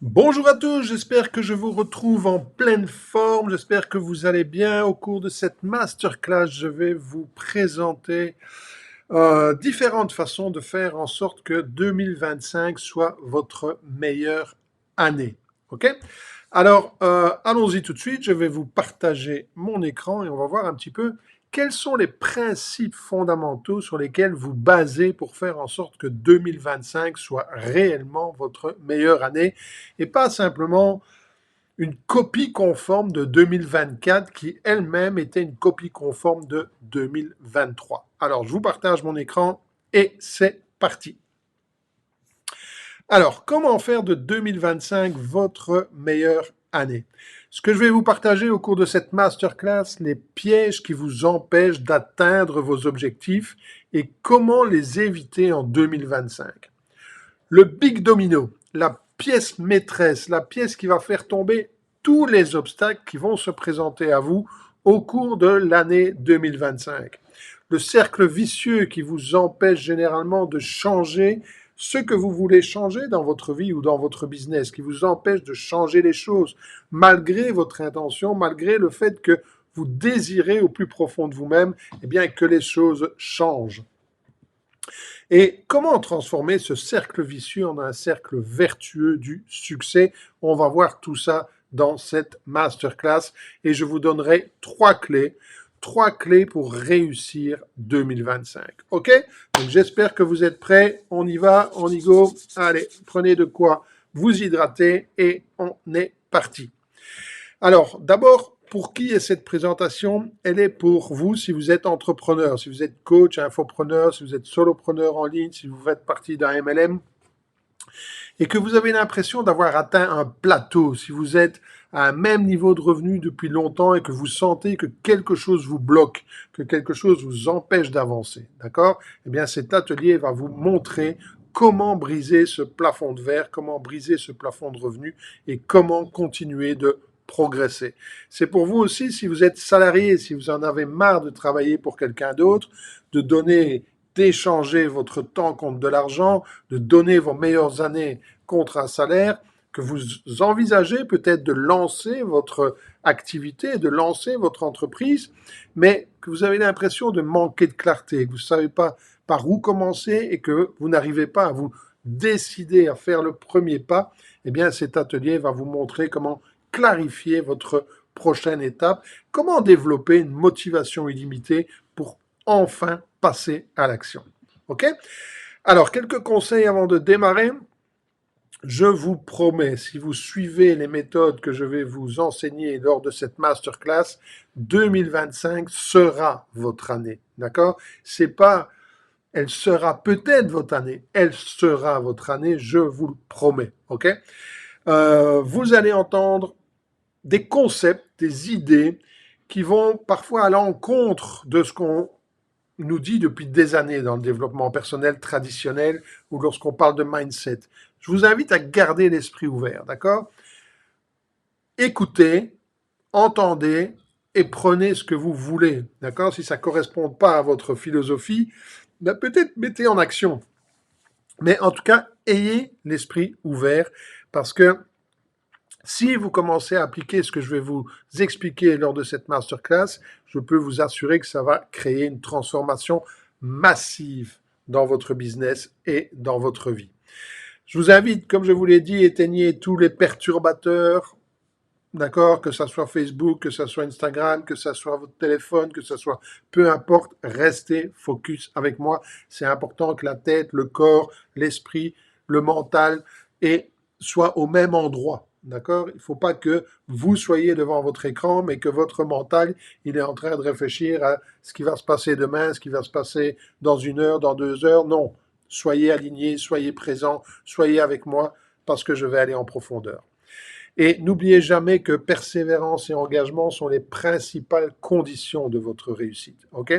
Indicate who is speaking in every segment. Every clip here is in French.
Speaker 1: Bonjour à tous, j'espère que je vous retrouve en pleine forme, j'espère que vous allez bien. Au cours de cette masterclass, je vais vous présenter différentes façons de faire en sorte que 2025 soit votre meilleure année. OK? Alors, allons-y tout de suite. Je vais vous partager mon écran et on va voir un petit peu quels sont les principes fondamentaux sur lesquels vous basez pour faire en sorte que 2025 soit réellement votre meilleure année et pas simplement une copie conforme de 2024 qui elle-même était une copie conforme de 2023. Alors, je vous partage mon écran et c'est parti. Alors, comment faire de 2025 votre meilleure année? Ce que je vais vous partager au cours de cette masterclass, les pièges qui vous empêchent d'atteindre vos objectifs et comment les éviter en 2025. Le big domino, la pièce maîtresse, la pièce qui va faire tomber tous les obstacles qui vont se présenter à vous au cours de l'année 2025. Le cercle vicieux qui vous empêche généralement de changer ce que vous voulez changer dans votre vie ou dans votre business, qui vous empêche de changer les choses malgré votre intention, malgré le fait que vous désirez au plus profond de vous-même, eh bien que les choses changent. Et comment transformer ce cercle vicieux en un cercle vertueux du succès? On va voir tout ça dans cette masterclass et je vous donnerai trois clés pour réussir 2025. OK? Donc j'espère que vous êtes prêts. On y va, on y go. Allez, prenez de quoi vous hydrater et on est parti. Alors, d'abord, pour qui est cette présentation? Elle est pour vous si vous êtes entrepreneur, si vous êtes coach, infopreneur, si vous êtes solopreneur en ligne, si vous faites partie d'un MLM et que vous avez l'impression d'avoir atteint un plateau, si vous êtes à un même niveau de revenu depuis longtemps et que vous sentez que quelque chose vous bloque, que quelque chose vous empêche d'avancer, d'accord? Eh bien, cet atelier va vous montrer comment briser ce plafond de verre, comment briser ce plafond de revenus et comment continuer de progresser. C'est pour vous aussi, si vous êtes salarié, si vous en avez marre de travailler pour quelqu'un d'autre, de donner, d'échanger votre temps contre de l'argent, de donner vos meilleures années contre un salaire, que vous envisagez peut-être de lancer votre activité, de lancer votre entreprise, mais que vous avez l'impression de manquer de clarté, que vous ne savez pas par où commencer et que vous n'arrivez pas à vous décider à faire le premier pas, eh bien cet atelier va vous montrer comment clarifier votre prochaine étape, comment développer une motivation illimitée pour enfin passer à l'action. OK? Alors, quelques conseils avant de démarrer. Je vous promets, si vous suivez les méthodes que je vais vous enseigner lors de cette masterclass, 2025 sera votre année. D'accord? C'est pas, elle sera peut-être votre année, elle sera votre année, je vous le promets. OK? Vous allez entendre des concepts, des idées qui vont parfois à l'encontre de ce qu'on nous dit depuis des années dans le développement personnel traditionnel ou lorsqu'on parle de mindset. Je vous invite à garder l'esprit ouvert, d'accord? Écoutez, entendez et prenez ce que vous voulez, d'accord? Si ça ne correspond pas à votre philosophie, ben peut-être mettez en action. Mais en tout cas, ayez l'esprit ouvert parce que si vous commencez à appliquer ce que je vais vous expliquer lors de cette masterclass, je peux vous assurer que ça va créer une transformation massive dans votre business et dans votre vie. Je vous invite, comme je vous l'ai dit, éteignez tous les perturbateurs, d'accord, que ça soit Facebook, que ça soit Instagram, que ça soit votre téléphone, que ça soit, peu importe, restez focus avec moi. C'est important que la tête, le corps, l'esprit, le mental soient au même endroit. D'accord? Il ne faut pas que vous soyez devant votre écran, mais que votre mental, il est en train de réfléchir à ce qui va se passer demain, ce qui va se passer dans 1 heure, dans 2 heures. Non. Soyez alignés, soyez présents, soyez avec moi parce que je vais aller en profondeur. Et n'oubliez jamais que persévérance et engagement sont les principales conditions de votre réussite. OK?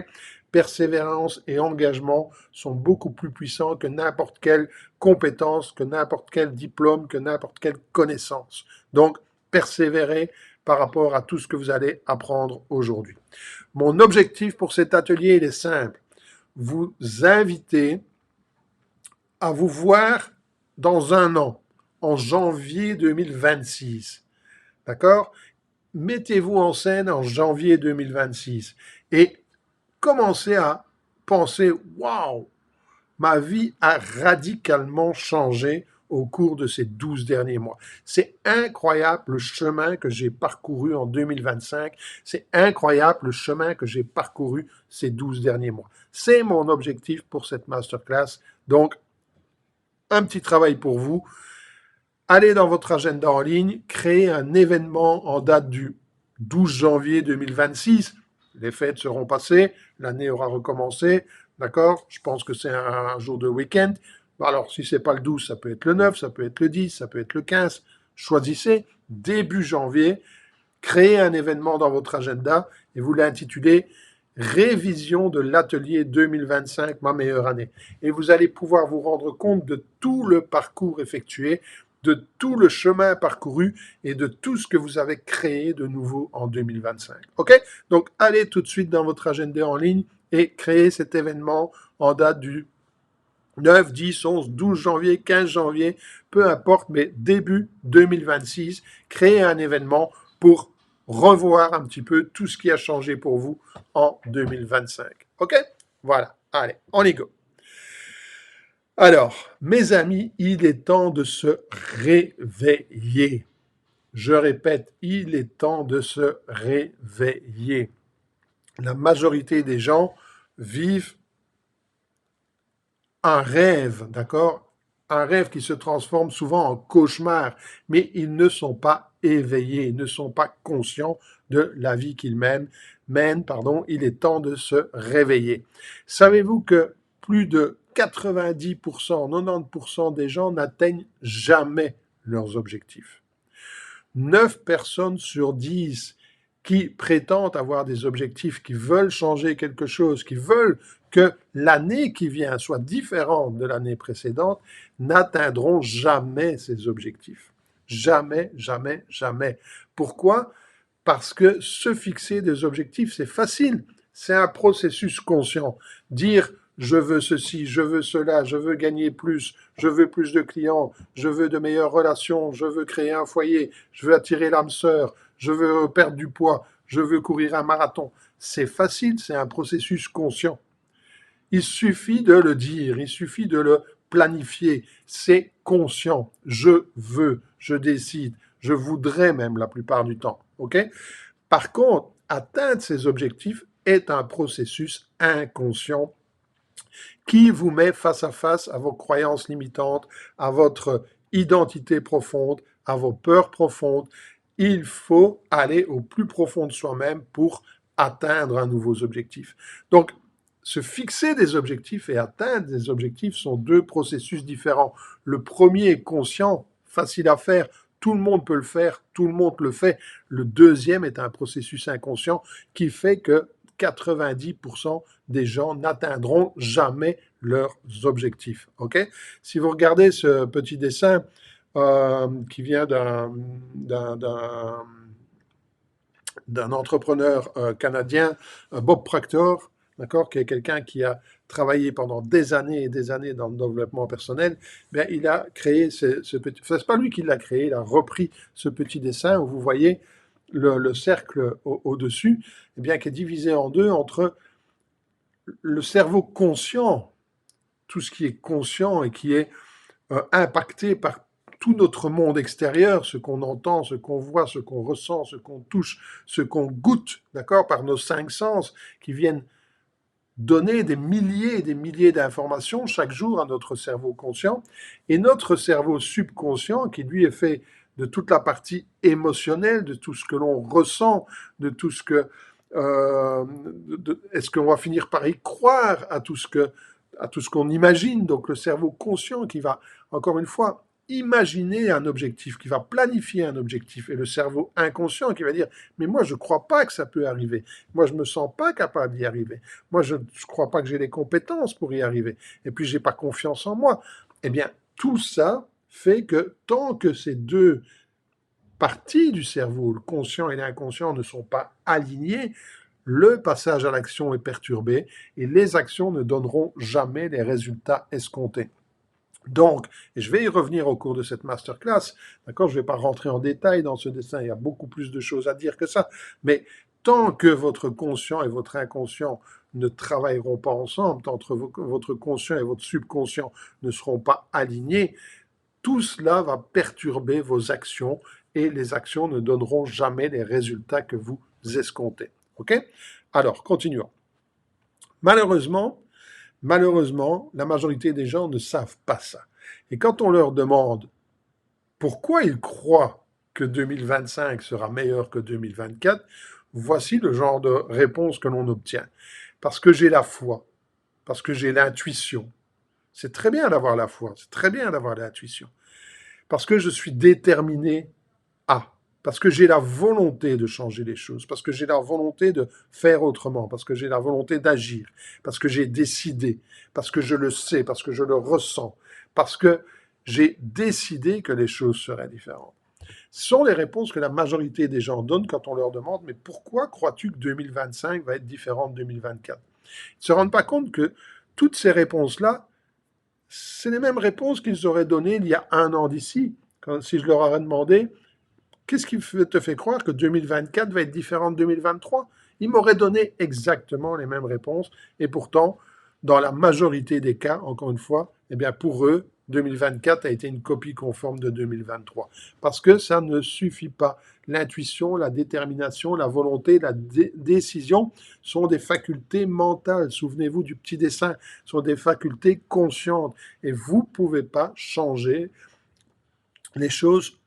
Speaker 1: Persévérance et engagement sont beaucoup plus puissants que n'importe quelle compétence, que n'importe quel diplôme, que n'importe quelle connaissance. Donc, persévérez par rapport à tout ce que vous allez apprendre aujourd'hui. Mon objectif pour cet atelier, il est simple. Vous inviter à vous voir dans 1 an en janvier 2026. D'accord? Mettez-vous en scène en janvier 2026 et commencez à penser, waouh, ma vie a radicalement changé au cours de ces 12 derniers mois. C'est incroyable le chemin que j'ai parcouru en 2025. C'est incroyable le chemin que j'ai parcouru ces 12 derniers mois. C'est mon objectif pour cette masterclass. Donc, un petit travail pour vous. Allez dans votre agenda en ligne, créez un événement en date du 12 janvier 2026. Les fêtes seront passées, l'année aura recommencé, d'accord? Je pense que c'est un jour de week-end. Alors, si c'est pas le 12, ça peut être le 9, ça peut être le 10, ça peut être le 15. Choisissez début janvier, créez un événement dans votre agenda et vous l'intitulez Révision de l'atelier 2025, ma meilleure année. Et vous allez pouvoir vous rendre compte de tout le parcours effectué, de tout le chemin parcouru et de tout ce que vous avez créé de nouveau en 2025. OK? Donc, allez tout de suite dans votre agenda en ligne et créez cet événement en date du 9, 10, 11, 12 janvier, 15 janvier, peu importe, mais début 2026, créez un événement pour revoir un petit peu tout ce qui a changé pour vous en 2025. OK? Voilà. Allez, on y go. Alors, mes amis, il est temps de se réveiller. Je répète, il est temps de se réveiller. La majorité des gens vivent un rêve, d'accord? Un rêve qui se transforme souvent en cauchemar, mais ils ne sont pas éveillés, ils ne sont pas conscients de la vie qu'ils mènent. Il est temps de se réveiller. Savez-vous que plus de 90%, 90% des gens n'atteignent jamais leurs objectifs? 9 personnes sur 10 qui prétendent avoir des objectifs, qui veulent changer quelque chose, qui veulent que l'année qui vient soit différente de l'année précédente, n'atteindront jamais ces objectifs. Jamais, jamais, jamais. Pourquoi? Parce que se fixer des objectifs, c'est facile. C'est un processus conscient. Dire je veux ceci, je veux cela, je veux gagner plus, je veux plus de clients, je veux de meilleures relations, je veux créer un foyer, je veux attirer l'âme sœur, je veux perdre du poids, je veux courir un marathon. C'est facile, c'est un processus conscient. Il suffit de le dire, il suffit de le planifier. C'est conscient. Je veux, je décide, je voudrais même la plupart du temps. OK? Par contre, atteindre ces objectifs est un processus inconscient qui vous met face à face à vos croyances limitantes, à votre identité profonde, à vos peurs profondes. Il faut aller au plus profond de soi-même pour atteindre un nouveau objectif. Donc, se fixer des objectifs et atteindre des objectifs sont deux processus différents. Le premier est conscient, facile à faire, tout le monde peut le faire, tout le monde le fait. Le deuxième est un processus inconscient qui fait que 90% des gens n'atteindront jamais leurs objectifs. Ok? Si vous regardez ce petit dessin qui vient d'un entrepreneur canadien, Bob Proctor, d'accord, qui est quelqu'un qui a travaillé pendant des années et des années dans le développement personnel, bien, il a créé ce petit... Enfin, c'est pas lui qui l'a créé, il a repris ce petit dessin où vous voyez le cercle au-dessus, eh bien, qui est divisé en deux entre le cerveau conscient, tout ce qui est conscient et qui est impacté par tout notre monde extérieur, ce qu'on entend, ce qu'on voit, ce qu'on ressent, ce qu'on touche, ce qu'on goûte, d'accord, par nos 5 sens qui viennent donner des milliers et des milliers d'informations chaque jour à notre cerveau conscient, et notre cerveau subconscient qui lui est fait de toute la partie émotionnelle, de tout ce que l'on ressent, de tout ce que est-ce qu'on va finir par y croire à tout ce qu'on imagine, donc le cerveau conscient qui va, encore une fois, imaginer un objectif, qui va planifier un objectif, et le cerveau inconscient qui va dire « mais moi je ne crois pas que ça peut arriver, moi je ne me sens pas capable d'y arriver, moi je ne crois pas que j'ai les compétences pour y arriver, et puis je n'ai pas confiance en moi ». Eh bien, tout ça fait que tant que ces deux parties du cerveau, le conscient et l'inconscient, ne sont pas alignés, le passage à l'action est perturbé et les actions ne donneront jamais les résultats escomptés. Donc, et je vais y revenir au cours de cette masterclass, d'accord? Je ne vais pas rentrer en détail dans ce dessin, il y a beaucoup plus de choses à dire que ça, mais tant que votre conscient et votre inconscient ne travailleront pas ensemble, tant que votre conscient et votre subconscient ne seront pas alignés, tout cela va perturber vos actions et les actions ne donneront jamais les résultats que vous escomptez. OK? Alors, continuons. Malheureusement, la majorité des gens ne savent pas ça. Et quand on leur demande pourquoi ils croient que 2025 sera meilleur que 2024, voici le genre de réponse que l'on obtient. Parce que j'ai la foi, parce que j'ai l'intuition. C'est très bien d'avoir la foi, c'est très bien d'avoir l'intuition. Parce que je suis déterminé à, parce que j'ai la volonté de changer les choses, parce que j'ai la volonté de faire autrement, parce que j'ai la volonté d'agir, parce que j'ai décidé, parce que je le sais, parce que je le ressens, parce que j'ai décidé que les choses seraient différentes. Ce sont les réponses que la majorité des gens donnent quand on leur demande « Mais pourquoi crois-tu que 2025 va être différent de 2024 ?» Ils ne se rendent pas compte que toutes ces réponses-là, c'est les mêmes réponses qu'ils auraient données il y a un an d'ici. Si je leur aurais demandé qu'est-ce qui te fait croire que 2024 va être différent de 2023 ? Ils m'auraient donné exactement les mêmes réponses. Et pourtant, dans la majorité des cas, encore une fois, eh bien pour eux, 2024 a été une copie conforme de 2023. Parce que ça ne suffit pas. L'intuition, la détermination, la volonté, la décision sont des facultés mentales. Souvenez-vous du petit dessin, sont des facultés conscientes. Et vous ne pouvez pas changer les choses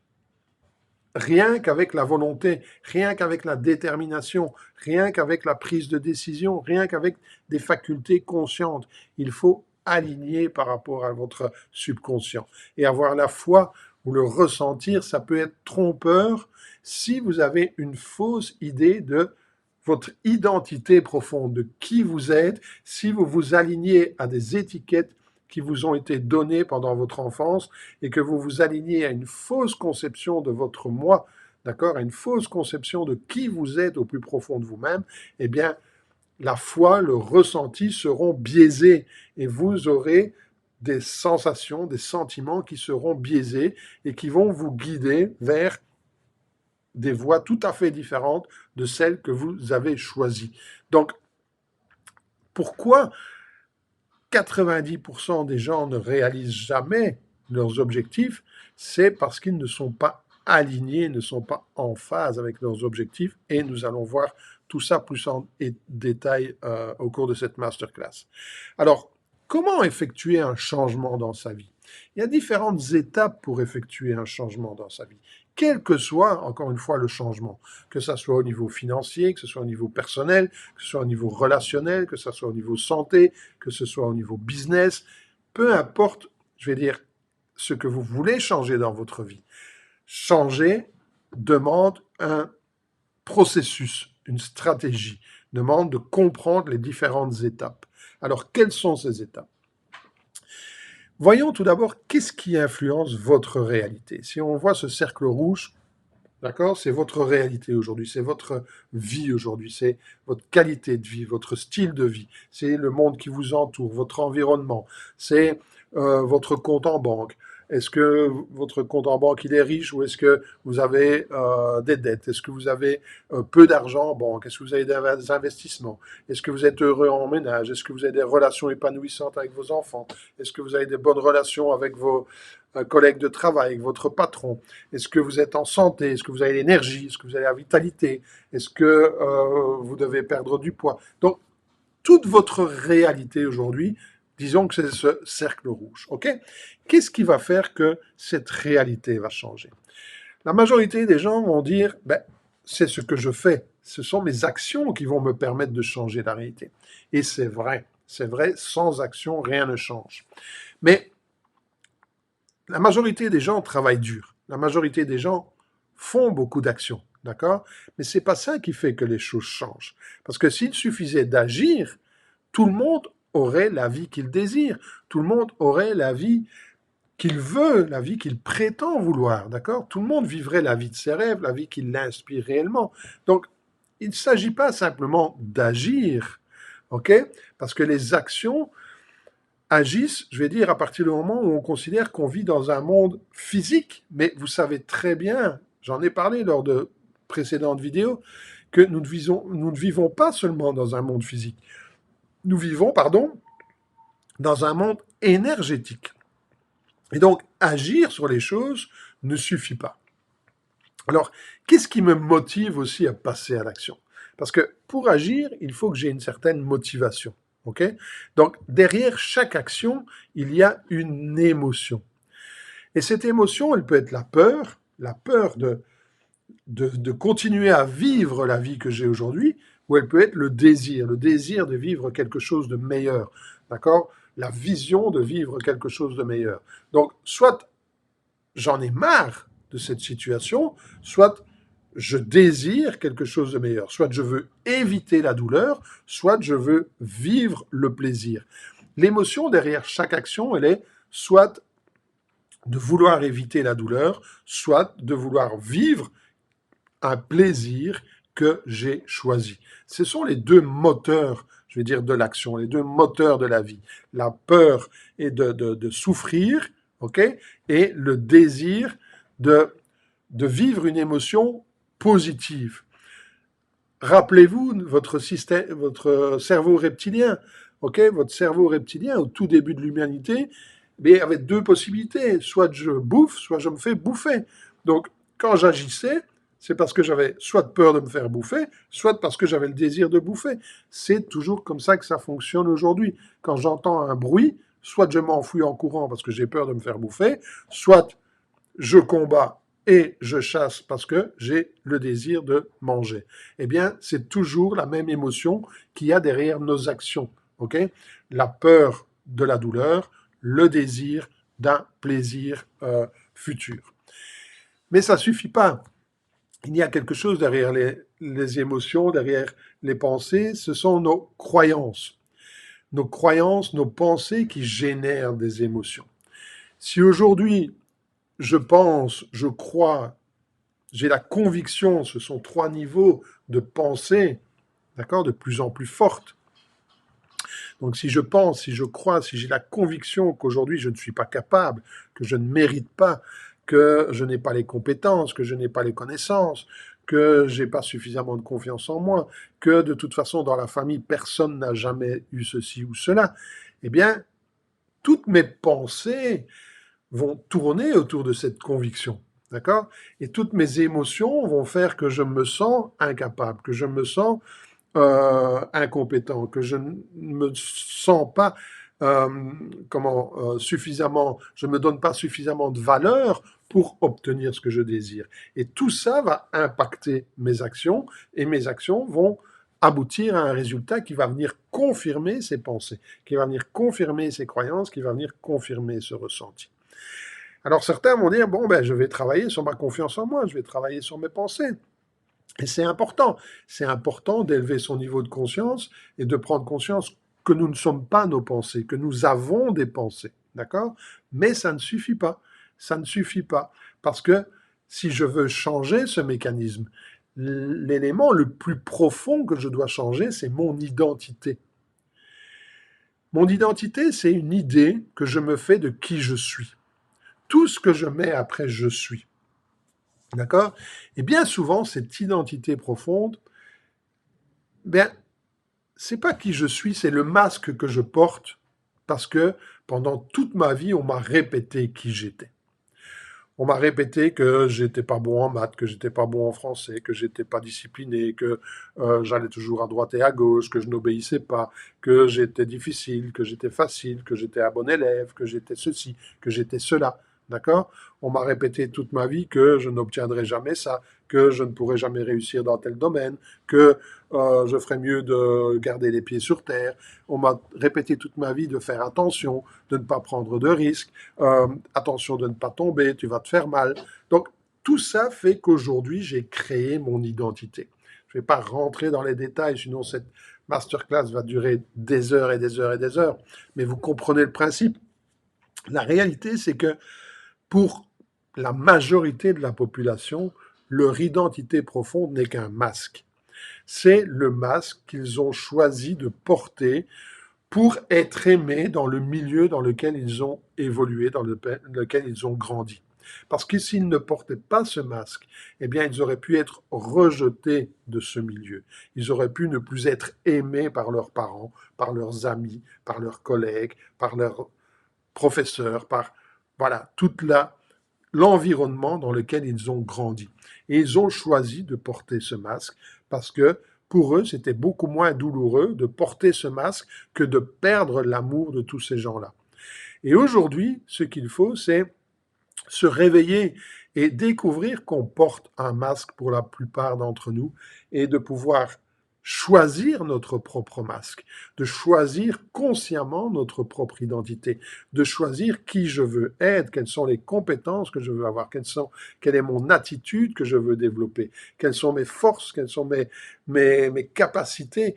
Speaker 1: rien qu'avec la volonté, rien qu'avec la détermination, rien qu'avec la prise de décision, rien qu'avec des facultés conscientes. Il faut aligner par rapport à votre subconscient. Et avoir la foi ou le ressentir, ça peut être trompeur si vous avez une fausse idée de votre identité profonde, de qui vous êtes, si vous vous alignez à des étiquettes qui vous ont été données pendant votre enfance et que vous vous alignez à une fausse conception de votre moi, d'accord, à une fausse conception de qui vous êtes au plus profond de vous-même, eh bien, la foi, le ressenti seront biaisés et vous aurez des sensations, des sentiments qui seront biaisés et qui vont vous guider vers des voies tout à fait différentes de celles que vous avez choisies. Donc, pourquoi 90% des gens ne réalisent jamais leurs objectifs, c'est parce qu'ils ne sont pas alignés, ne sont pas en phase avec leurs objectifs, et nous allons voir tout ça plus en détail au cours de cette masterclass. Alors, comment effectuer un changement dans sa vie? Il y a différentes étapes pour effectuer un changement dans sa vie, quel que soit, encore une fois, le changement, que ce soit au niveau financier, que ce soit au niveau personnel, que ce soit au niveau relationnel, que ce soit au niveau santé, que ce soit au niveau business, peu importe, je vais dire, ce que vous voulez changer dans votre vie. Changer demande un processus, une stratégie, demande de comprendre les différentes étapes. Alors, quelles sont ces étapes? Voyons tout d'abord qu'est-ce qui influence votre réalité. Si on voit ce cercle rouge, d'accord, c'est votre réalité aujourd'hui, c'est votre vie aujourd'hui, c'est votre qualité de vie, votre style de vie, c'est le monde qui vous entoure, votre environnement, c'est votre compte en banque. Est-ce que votre compte en banque il est riche ou est-ce que vous avez des dettes? Est-ce que vous avez peu d'argent en banque? Est-ce que vous avez des investissements? Est-ce que vous êtes heureux en ménage? Est-ce que vous avez des relations épanouissantes avec vos enfants? Est-ce que vous avez des bonnes relations avec vos collègues de travail, avec votre patron? Est-ce que vous êtes en santé? Est-ce que vous avez l'énergie? Est-ce que vous avez la vitalité? Est-ce que vous devez perdre du poids? Donc, toute votre réalité aujourd'hui, disons que c'est ce cercle rouge. OK? Qu'est-ce qui va faire que cette réalité va changer? La majorité des gens vont dire, ben, c'est ce que je fais. Ce sont mes actions qui vont me permettre de changer la réalité. Et c'est vrai. C'est vrai, sans action, rien ne change. Mais la majorité des gens travaillent dur. La majorité des gens font beaucoup d'actions, d'accord? Mais c'est pas ça qui fait que les choses changent. Parce que s'il suffisait d'agir, tout le monde aurait la vie qu'il désire. Tout le monde aurait la vie qu'il veut, la vie qu'il prétend vouloir, d'accord? Tout le monde vivrait la vie de ses rêves, la vie qui l'inspire réellement. Donc, il ne s'agit pas simplement d'agir, ok? Parce que les actions agissent, je vais dire, à partir du moment où on considère qu'on vit dans un monde physique. Mais vous savez très bien, j'en ai parlé lors de précédentes vidéos, que nous ne vivons pas seulement dans un monde physique. Nous vivons, pardon, dans un monde énergétique. Et donc, agir sur les choses ne suffit pas. Alors, qu'est-ce qui me motive aussi à passer à l'action? Parce que pour agir, il faut que j'ai une certaine motivation. Ok? Donc, derrière chaque action, il y a une émotion. Et cette émotion, elle peut être la peur de continuer à vivre la vie que j'ai aujourd'hui, ou elle peut être le désir de vivre quelque chose de meilleur. D'accord? La vision de vivre quelque chose de meilleur. Donc, soit j'en ai marre de cette situation, soit je désire quelque chose de meilleur. Soit je veux éviter la douleur, soit je veux vivre le plaisir. L'émotion derrière chaque action, elle est soit de vouloir éviter la douleur, soit de vouloir vivre un plaisir que j'ai choisi. Ce sont les deux moteurs, je vais dire, de l'action, les deux moteurs de la vie. La peur est de souffrir, ok, et le désir de vivre une émotion positive. Rappelez-vous votre cerveau reptilien, ok, votre cerveau reptilien au tout début de l'humanité, mais avait deux possibilités, soit je bouffe, soit je me fais bouffer. Donc, quand j'agissais, c'est parce que j'avais soit peur de me faire bouffer, soit parce que j'avais le désir de bouffer. C'est toujours comme ça que ça fonctionne aujourd'hui. Quand j'entends un bruit, soit je m'enfuis en courant parce que j'ai peur de me faire bouffer, soit je combats et je chasse parce que j'ai le désir de manger. Eh bien, c'est toujours la même émotion qu'il y a derrière nos actions. Ok? La peur de la douleur, le désir d'un plaisir futur. Mais ça ne suffit pas. Il y a quelque chose derrière les émotions, derrière les pensées, ce sont nos croyances. Nos croyances, nos pensées qui génèrent des émotions. Si aujourd'hui, je pense, je crois, j'ai la conviction, ce sont trois niveaux de pensée, d'accord, de plus en plus fortes. Donc si je pense, si je crois, si j'ai la conviction qu'aujourd'hui je ne suis pas capable, que je ne mérite pas, que je n'ai pas les compétences, que je n'ai pas les connaissances, que j'ai pas suffisamment de confiance en moi, que de toute façon dans la famille personne n'a jamais eu ceci ou cela, eh bien toutes mes pensées vont tourner autour de cette conviction. D'accord? Et toutes mes émotions vont faire que je me sens incapable, que je me sens incompétent, que je ne me sens pas suffisamment, je me donne pas suffisamment de valeur pour obtenir ce que je désire. Et tout ça va impacter mes actions et mes actions vont aboutir à un résultat qui va venir confirmer ces pensées, qui va venir confirmer ces croyances, qui va venir confirmer ce ressenti. Alors certains vont dire, bon, ben, je vais travailler sur ma confiance en moi, je vais travailler sur mes pensées. Et c'est important. C'est important d'élever son niveau de conscience et de prendre conscience que nous ne sommes pas nos pensées, que nous avons des pensées. D'accord? Mais ça ne suffit pas. Ça ne suffit pas. Parce que si je veux changer ce mécanisme, l'élément le plus profond que je dois changer, c'est mon identité. Mon identité, c'est une idée que je me fais de qui je suis. Tout ce que je mets après je suis. D'accord? Et bien souvent, cette identité profonde, bien, c'est pas qui je suis, c'est le masque que je porte parce que pendant toute ma vie, on m'a répété qui j'étais. On m'a répété que j'étais pas bon en maths, que j'étais pas bon en français, que j'étais pas discipliné, que j'allais toujours à droite et à gauche, que je n'obéissais pas, que j'étais difficile, que j'étais facile, que j'étais un bon élève, que j'étais ceci, que j'étais cela. D'accord? On m'a répété toute ma vie que je n'obtiendrais jamais ça, que je ne pourrais jamais réussir dans tel domaine, que je ferais mieux de garder les pieds sur terre. On m'a répété toute ma vie de faire attention, de ne pas prendre de risques, attention de ne pas tomber, tu vas te faire mal. Donc tout ça fait qu'aujourd'hui, j'ai créé mon identité. Je ne vais pas rentrer dans les détails, sinon cette masterclass va durer des heures et des heures et des heures. Mais vous comprenez le principe. La réalité, c'est que pour la majorité de la population, leur identité profonde n'est qu'un masque. C'est le masque qu'ils ont choisi de porter pour être aimés dans le milieu dans lequel ils ont évolué, dans lequel ils ont grandi. Parce que s'ils ne portaient pas ce masque, eh bien, ils auraient pu être rejetés de ce milieu. Ils auraient pu ne plus être aimés par leurs parents, par leurs amis, par leurs collègues, par leurs professeurs, par voilà, l'environnement dans lequel ils ont grandi. Et ils ont choisi de porter ce masque parce que pour eux, c'était beaucoup moins douloureux de porter ce masque que de perdre l'amour de tous ces gens-là. Et aujourd'hui, ce qu'il faut, c'est se réveiller et découvrir qu'on porte un masque pour la plupart d'entre nous et de pouvoir choisir notre propre masque, de choisir consciemment notre propre identité, de choisir qui je veux être, quelles sont les compétences que je veux avoir, quelle est mon attitude que je veux développer, quelles sont mes forces, quelles sont mes capacités.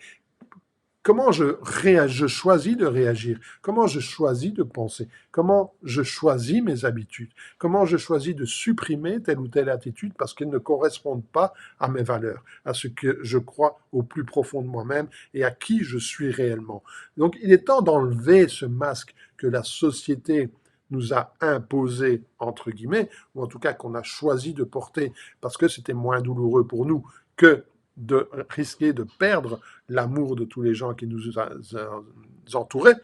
Speaker 1: Comment je choisis de réagir? Comment je choisis de penser? Comment je choisis mes habitudes? Comment je choisis de supprimer telle ou telle attitude parce qu'elle ne correspond pas à mes valeurs, à ce que je crois au plus profond de moi-même et à qui je suis réellement. Donc, il est temps d'enlever ce masque que la société nous a imposé, entre guillemets, ou en tout cas qu'on a choisi de porter parce que c'était moins douloureux pour nous que de risquer de perdre l'amour de tous les gens qui nous entouraient,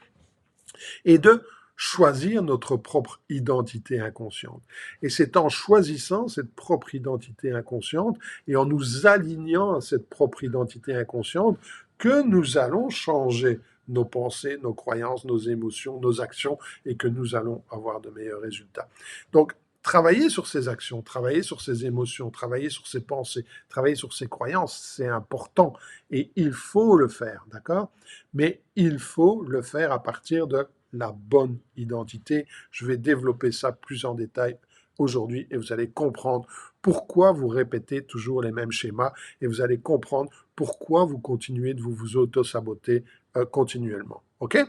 Speaker 1: et de choisir notre propre identité inconsciente. Et c'est en choisissant cette propre identité inconsciente et en nous alignant à cette propre identité inconsciente que nous allons changer nos pensées, nos croyances, nos émotions, nos actions et que nous allons avoir de meilleurs résultats. Donc, travailler sur ces actions, travailler sur ces émotions, travailler sur ces pensées, travailler sur ces croyances, c'est important et il faut le faire, d'accord? Mais il faut le faire à partir de la bonne identité. Je vais développer ça plus en détail aujourd'hui et vous allez comprendre pourquoi vous répétez toujours les mêmes schémas et vous allez comprendre pourquoi vous continuez de vous auto-saboter continuellement. OK?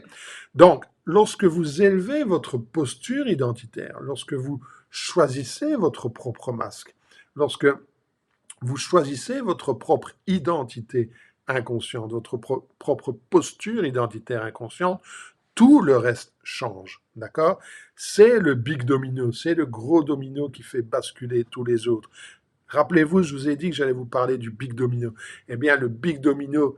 Speaker 1: Donc, lorsque vous élevez votre posture identitaire, lorsque vous choisissez votre propre masque, lorsque vous choisissez votre propre identité inconsciente, votre propre posture identitaire inconsciente, tout le reste change, d'accord? C'est le big domino, c'est le gros domino qui fait basculer tous les autres. Rappelez-vous, je vous ai dit que j'allais vous parler du big domino. Eh bien, le big domino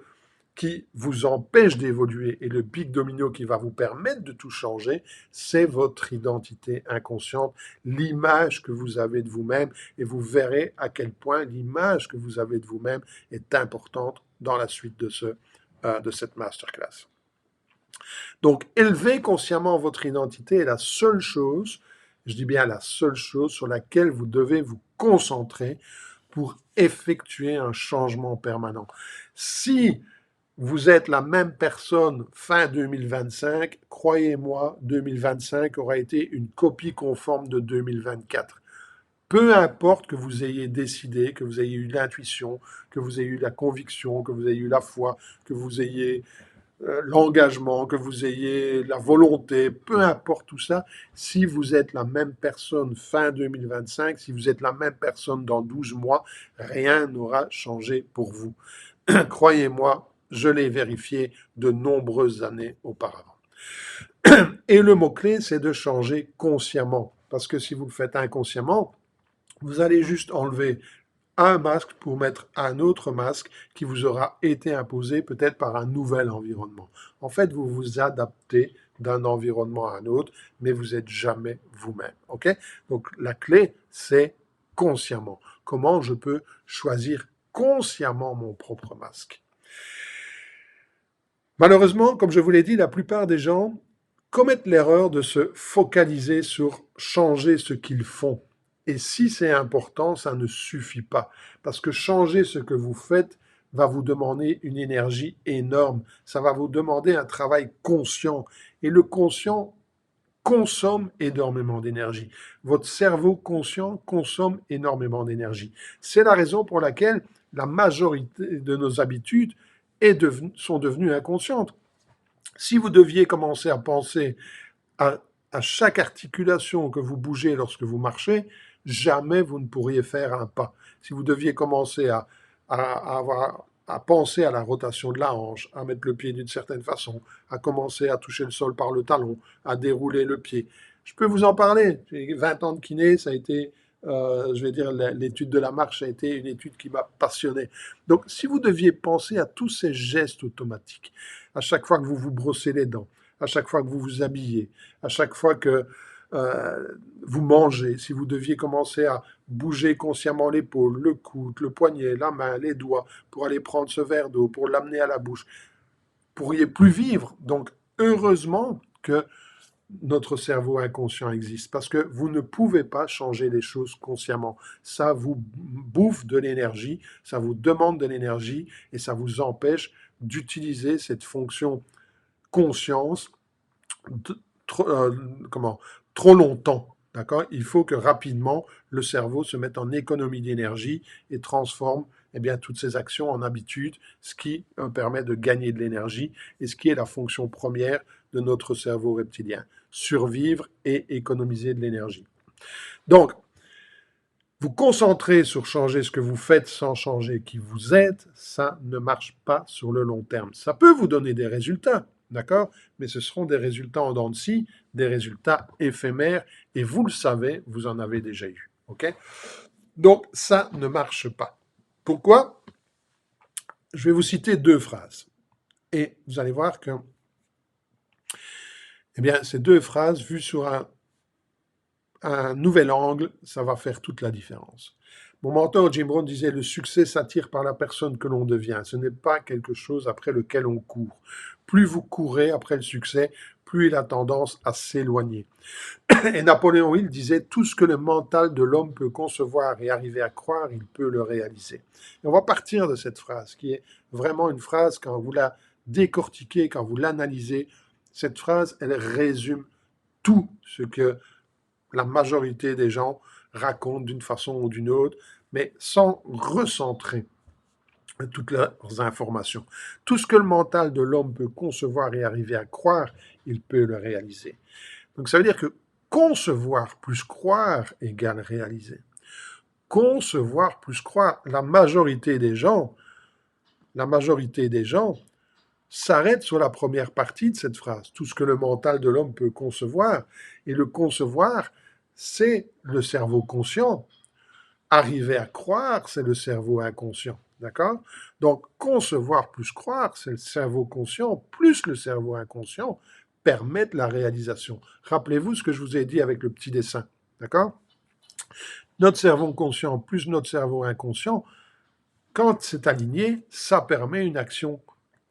Speaker 1: qui vous empêche d'évoluer et le big domino qui va vous permettre de tout changer, c'est votre identité inconsciente, l'image que vous avez de vous-même, et vous verrez à quel point l'image que vous avez de vous-même est importante dans la suite de cette masterclass. Donc, élever consciemment votre identité est la seule chose, je dis bien la seule chose sur laquelle vous devez vous concentrer pour effectuer un changement permanent. Si vous êtes la même personne fin 2025, croyez-moi, 2025 aura été une copie conforme de 2024. Peu importe que vous ayez décidé, que vous ayez eu l'intuition, que vous ayez eu la conviction, que vous ayez eu la foi, que vous ayez l'engagement, que vous ayez la volonté, peu importe tout ça, si vous êtes la même personne fin 2025, si vous êtes la même personne dans 12 mois, rien n'aura changé pour vous. Croyez-moi, je l'ai vérifié de nombreuses années auparavant. Et le mot-clé, c'est de changer consciemment. Parce que si vous le faites inconsciemment, vous allez juste enlever un masque pour mettre un autre masque qui vous aura été imposé peut-être par un nouvel environnement. En fait, vous vous adaptez d'un environnement à un autre, mais vous n'êtes jamais vous-même. OK? Donc, la clé, c'est consciemment. Comment je peux choisir consciemment mon propre masque? Malheureusement, comme je vous l'ai dit, la plupart des gens commettent l'erreur de se focaliser sur changer ce qu'ils font. Et si c'est important, ça ne suffit pas. Parce que changer ce que vous faites va vous demander une énergie énorme. Ça va vous demander un travail conscient. Et le conscient consomme énormément d'énergie. Votre cerveau conscient consomme énormément d'énergie. C'est la raison pour laquelle la majorité de nos habitudes sont devenues inconscientes. Si vous deviez commencer à penser à chaque articulation que vous bougez lorsque vous marchez, jamais vous ne pourriez faire un pas. Si vous deviez commencer à avoir à penser à la rotation de la hanche, à mettre le pied d'une certaine façon, à commencer à toucher le sol par le talon, à dérouler le pied. Je peux vous en parler. J'ai 20 ans de kiné, ça a été, je vais dire, l'étude de la marche a été une étude qui m'a passionné. Donc, si vous deviez penser à tous ces gestes automatiques, à chaque fois que vous vous brossez les dents, à chaque fois que vous vous habillez, à chaque fois que euh, vous mangez, si vous deviez commencer à bouger consciemment l'épaule, le coude, le poignet, la main, les doigts, pour aller prendre ce verre d'eau, pour l'amener à la bouche, vous pourriez plus vivre. Donc, heureusement que notre cerveau inconscient existe, parce que vous ne pouvez pas changer les choses consciemment. Ça vous bouffe de l'énergie, ça vous demande de l'énergie, et ça vous empêche d'utiliser cette fonction conscience de- trop, comment, trop longtemps. D'accord? Il faut que rapidement le cerveau se mette en économie d'énergie et transforme eh bien, toutes ces actions en habitudes, ce qui permet de gagner de l'énergie et ce qui est la fonction première de notre cerveau reptilien. Survivre et économiser de l'énergie. Donc, vous concentrer sur changer ce que vous faites sans changer qui vous êtes, ça ne marche pas sur le long terme. Ça peut vous donner des résultats, d'accord? Mais ce seront des résultats en dents de scie, des résultats éphémères, et vous le savez, vous en avez déjà eu, ok? Donc, ça ne marche pas. Pourquoi? Je vais vous citer deux phrases. Et vous allez voir que, eh bien, ces deux phrases, vues sur un nouvel angle, ça va faire toute la différence. Mon mentor Jim Rohn disait: le succès s'attire par la personne que l'on devient. Ce n'est pas quelque chose après lequel on court. Plus vous courez après le succès, plus il a tendance à s'éloigner. Et Napoléon Hill disait: tout ce que le mental de l'homme peut concevoir et arriver à croire, il peut le réaliser. Et on va partir de cette phrase, qui est vraiment une phrase, quand vous la décortiquez, quand vous l'analysez, cette phrase, elle résume tout ce que la majorité des gens racontent d'une façon ou d'une autre, mais sans recentrer toutes leurs informations. Tout ce que le mental de l'homme peut concevoir et arriver à croire, il peut le réaliser. Donc ça veut dire que concevoir plus croire égale réaliser. Concevoir plus croire, la majorité des gens s'arrête sur la première partie de cette phrase, tout ce que le mental de l'homme peut concevoir. Et le concevoir, c'est le cerveau conscient. Arriver à croire, c'est le cerveau inconscient. D'accord? Donc, concevoir plus croire, c'est le cerveau conscient, plus le cerveau inconscient, permettent la réalisation. Rappelez-vous ce que je vous ai dit avec le petit dessin. D'accord? Notre cerveau conscient plus notre cerveau inconscient, quand c'est aligné, ça permet une action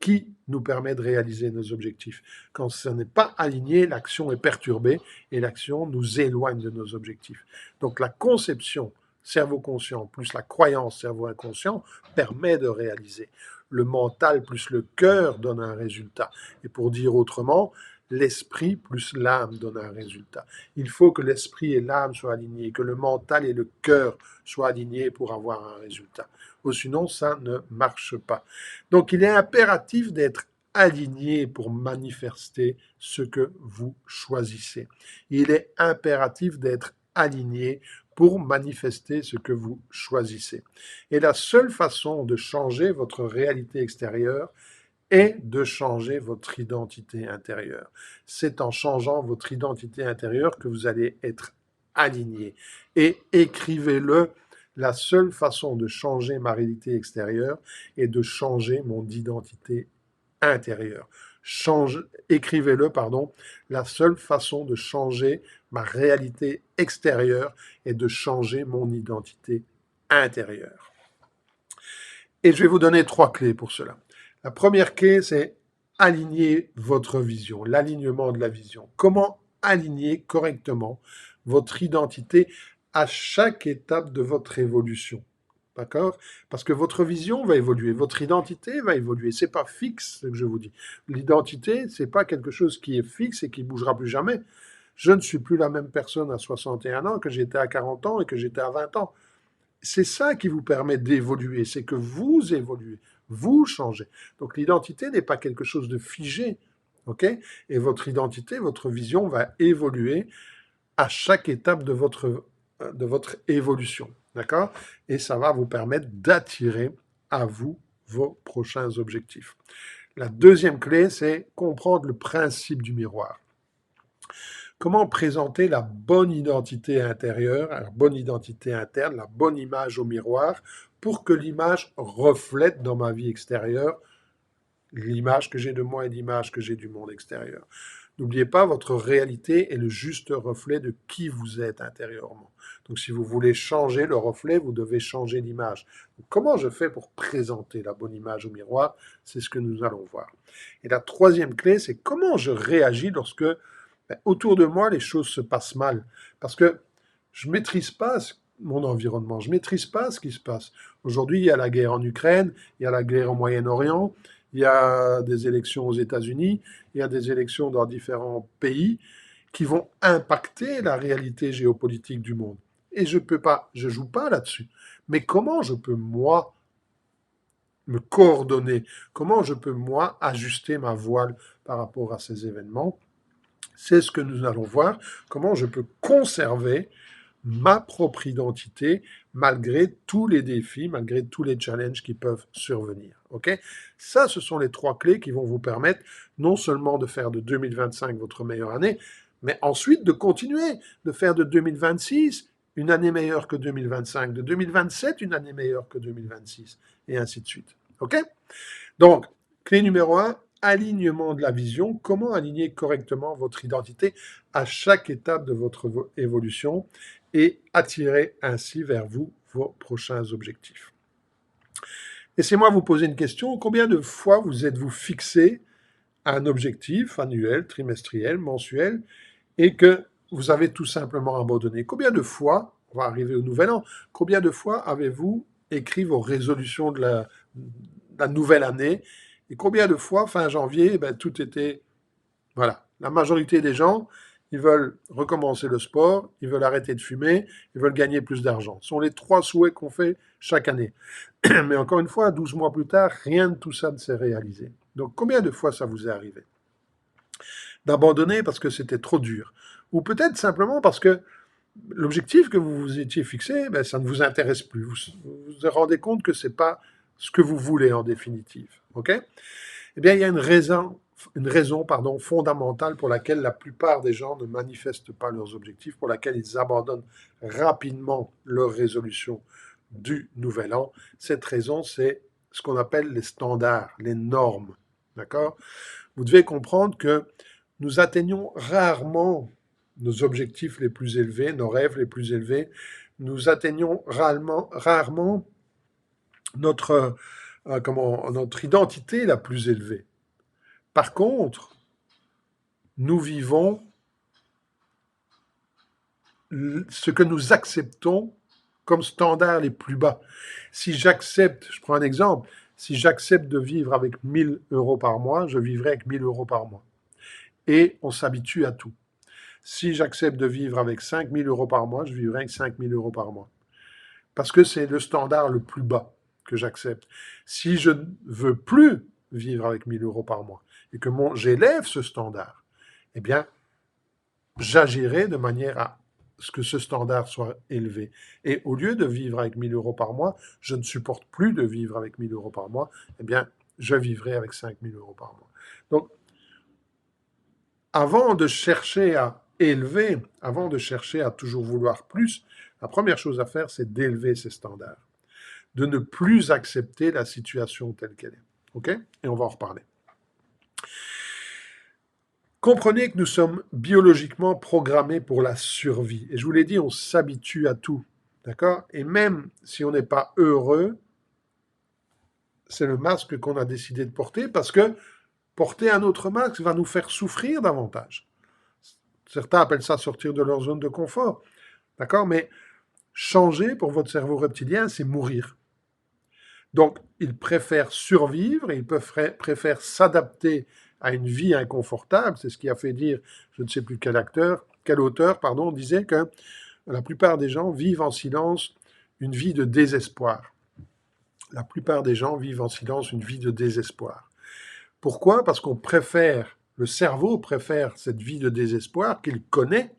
Speaker 1: qui nous permet de réaliser nos objectifs. Quand ce n'est pas aligné, l'action est perturbée et l'action nous éloigne de nos objectifs. Donc la conception cerveau conscient plus la croyance cerveau inconscient permet de réaliser. Le mental plus le cœur donne un résultat. Et pour dire autrement, l'esprit plus l'âme donne un résultat. Il faut que l'esprit et l'âme soient alignés, que le mental et le cœur soient alignés pour avoir un résultat. Ou sinon, ça ne marche pas. Donc, il est impératif d'être aligné pour manifester ce que vous choisissez. Il est impératif d'être aligné pour manifester ce que vous choisissez. Et la seule façon de changer votre réalité extérieure est de changer votre identité intérieure. C'est en changeant votre identité intérieure que vous allez être aligné. Et écrivez-le: la seule façon de changer ma réalité extérieure est de changer mon identité intérieure. Écrivez-le, pardon. La seule façon de changer ma réalité extérieure est de changer mon identité intérieure. Et je vais vous donner 3 clés pour cela. La première clé, c'est aligner votre vision, l'alignement de la vision. Comment aligner correctement votre identité à chaque étape de votre évolution? D'accord? Parce que votre vision va évoluer, votre identité va évoluer. C'est pas fixe, ce que je vous dis. L'identité, c'est pas quelque chose qui est fixe et qui bougera plus jamais. Je ne suis plus la même personne à 61 ans que j'étais à 40 ans et que j'étais à 20 ans. C'est ça qui vous permet d'évoluer, c'est que vous évoluez, vous changez. Donc l'identité n'est pas quelque chose de figé, ok? Et votre identité, votre vision va évoluer à chaque étape de votre évolution, d'accord? Et ça va vous permettre d'attirer à vous vos prochains objectifs. La deuxième clé, c'est comprendre le principe du miroir. Comment présenter la bonne identité intérieure, la bonne identité interne, la bonne image au miroir pour que l'image reflète dans ma vie extérieure l'image que j'ai de moi et l'image que j'ai du monde extérieur. N'oubliez pas, votre réalité est le juste reflet de qui vous êtes intérieurement. Donc si vous voulez changer le reflet, vous devez changer l'image. Comment je fais pour présenter la bonne image au miroir? C'est ce que nous allons voir. Et la troisième clé, c'est comment je réagis lorsque autour de moi les choses se passent mal. Parce que je ne maîtrise pas mon environnement, je ne maîtrise pas ce qui se passe. Aujourd'hui, il y a la guerre en Ukraine, il y a la guerre au Moyen-Orient, il y a des élections aux États-Unis, il y a des élections dans différents pays qui vont impacter la réalité géopolitique du monde. Et je joue pas là-dessus. Mais comment je peux, moi, me coordonner? Comment je peux, moi, ajuster ma voile par rapport à ces événements? C'est ce que nous allons voir. Comment je peux conserver ma propre identité malgré tous les défis, malgré tous les challenges qui peuvent survenir. Ok? Ça, ce sont les trois clés qui vont vous permettre non seulement de faire de 2025 votre meilleure année, mais ensuite de continuer, de faire de 2026 une année meilleure que 2025, de 2027 une année meilleure que 2026, et ainsi de suite. Ok? Donc, clé numéro 1, alignement de la vision. Comment aligner correctement votre identité à chaque étape de votre évolution et attirer ainsi vers vous vos prochains objectifs. Laissez-moi vous poser une question. Combien de fois vous êtes-vous fixé à un objectif annuel, trimestriel, mensuel, et que vous avez tout simplement abandonné? Combien de fois, on va arriver au nouvel an, combien de fois avez-vous écrit vos résolutions de la nouvelle année? Et combien de fois, fin janvier, tout était... Voilà. La majorité des gens, ils veulent recommencer le sport, ils veulent arrêter de fumer, ils veulent gagner plus d'argent. Ce sont les trois souhaits qu'on fait chaque année. Mais encore une fois, 12 mois plus tard, rien de tout ça ne s'est réalisé. Donc combien de fois ça vous est arrivé d'abandonner parce que c'était trop dur? Ou peut-être simplement parce que l'objectif que vous vous étiez fixé, ça ne vous intéresse plus. Vous vous rendez compte que ce n'est pas ce que vous voulez en définitive. Ok? Eh bien, il y a une raison fondamentale pour laquelle la plupart des gens ne manifestent pas leurs objectifs, pour laquelle ils abandonnent rapidement leur résolution du nouvel an. Cette raison, c'est ce qu'on appelle les standards, les normes. D'accord? Vous devez comprendre que nous atteignons rarement nos objectifs les plus élevés, nos rêves les plus élevés. Nous atteignons rarement notre identité la plus élevée. Par contre, nous vivons ce que nous acceptons comme standards les plus bas. Si j'accepte, je prends un exemple, si j'accepte de vivre avec 1000 euros par mois, je vivrai avec 1000 euros par mois. Et on s'habitue à tout. Si j'accepte de vivre avec 5000 euros par mois, je vivrai avec 5000 euros par mois. Parce que c'est le standard le plus bas que j'accepte. Si je ne veux plus vivre avec 1000 euros par mois et que j'élève ce standard, eh bien, j'agirai de manière à ce que ce standard soit élevé. Et au lieu de vivre avec 1000 euros par mois, je ne supporte plus de vivre avec 1000 euros par mois, eh bien, je vivrai avec 5000 euros par mois. Donc, avant de chercher à élever, avant de chercher à toujours vouloir plus, la première chose à faire, c'est d'élever ces standards, de ne plus accepter la situation telle qu'elle est. OK? Et on va en reparler. Comprenez que nous sommes biologiquement programmés pour la survie. Et je vous l'ai dit, on s'habitue à tout. D'accord? Et même si on n'est pas heureux, c'est le masque qu'on a décidé de porter parce que porter un autre masque va nous faire souffrir davantage. Certains appellent ça sortir de leur zone de confort. D'accord? Mais changer pour votre cerveau reptilien, c'est mourir. Donc, ils préfèrent survivre et ils préfèrent s'adapter à une vie inconfortable. C'est ce qui a fait dire, je ne sais plus quel auteur, disait que la plupart des gens vivent en silence une vie de désespoir. La plupart des gens vivent en silence une vie de désespoir. Pourquoi? Parce le cerveau préfère cette vie de désespoir qu'il connaît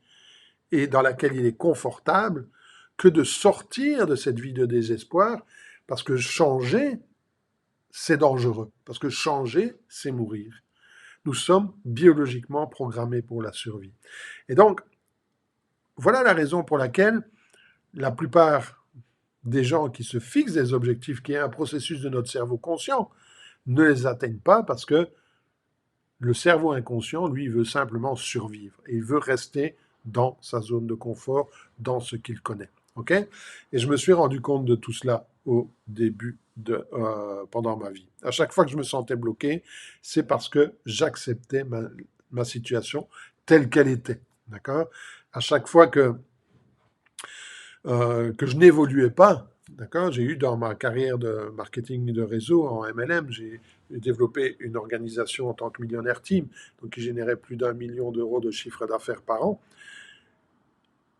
Speaker 1: et dans laquelle il est confortable que de sortir de cette vie de désespoir, parce que changer, c'est dangereux, parce que changer, c'est mourir. Nous sommes biologiquement programmés pour la survie. Et donc, voilà la raison pour laquelle la plupart des gens qui se fixent des objectifs, qui est un processus de notre cerveau conscient, ne les atteignent pas parce que le cerveau inconscient, lui, veut simplement survivre. Et il veut rester dans sa zone de confort, dans ce qu'il connaît. Ok? Et je me suis rendu compte de tout cela au début pendant ma vie. À chaque fois que je me sentais bloqué, c'est parce que j'acceptais ma situation telle qu'elle était. D'accord? À chaque fois que je n'évoluais pas, d'accord, j'ai eu dans ma carrière de marketing de réseau en MLM, j'ai développé une organisation en tant que millionnaire team, donc qui générait plus d'1 million d'euros de chiffre d'affaires par an.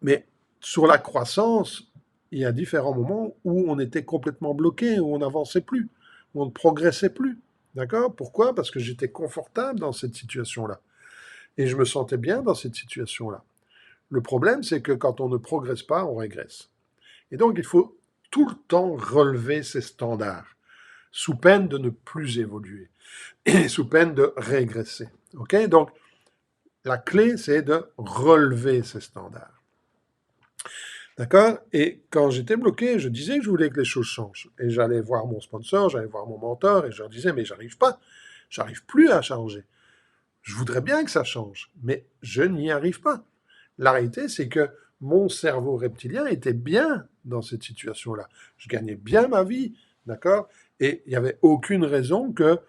Speaker 1: Mais sur la croissance, il y a différents moments où on était complètement bloqué, où on n'avançait plus, où on ne progressait plus. D'accord? Pourquoi? Parce que j'étais confortable dans cette situation-là. Et je me sentais bien dans cette situation-là. Le problème, c'est que quand on ne progresse pas, on régresse. Et donc, il faut tout le temps relever ses standards, sous peine de ne plus évoluer, et sous peine de régresser. OK? Donc, la clé, c'est de relever ses standards. D'accord? Et quand j'étais bloqué, je disais que je voulais que les choses changent. Et j'allais voir mon sponsor, j'allais voir mon mentor, et je leur disais, mais j'arrive pas. J'arrive plus à changer. Je voudrais bien que ça change, mais je n'y arrive pas. La réalité, c'est que mon cerveau reptilien était bien dans cette situation-là. Je gagnais bien ma vie, d'accord? Et il n'y avait aucune raison que,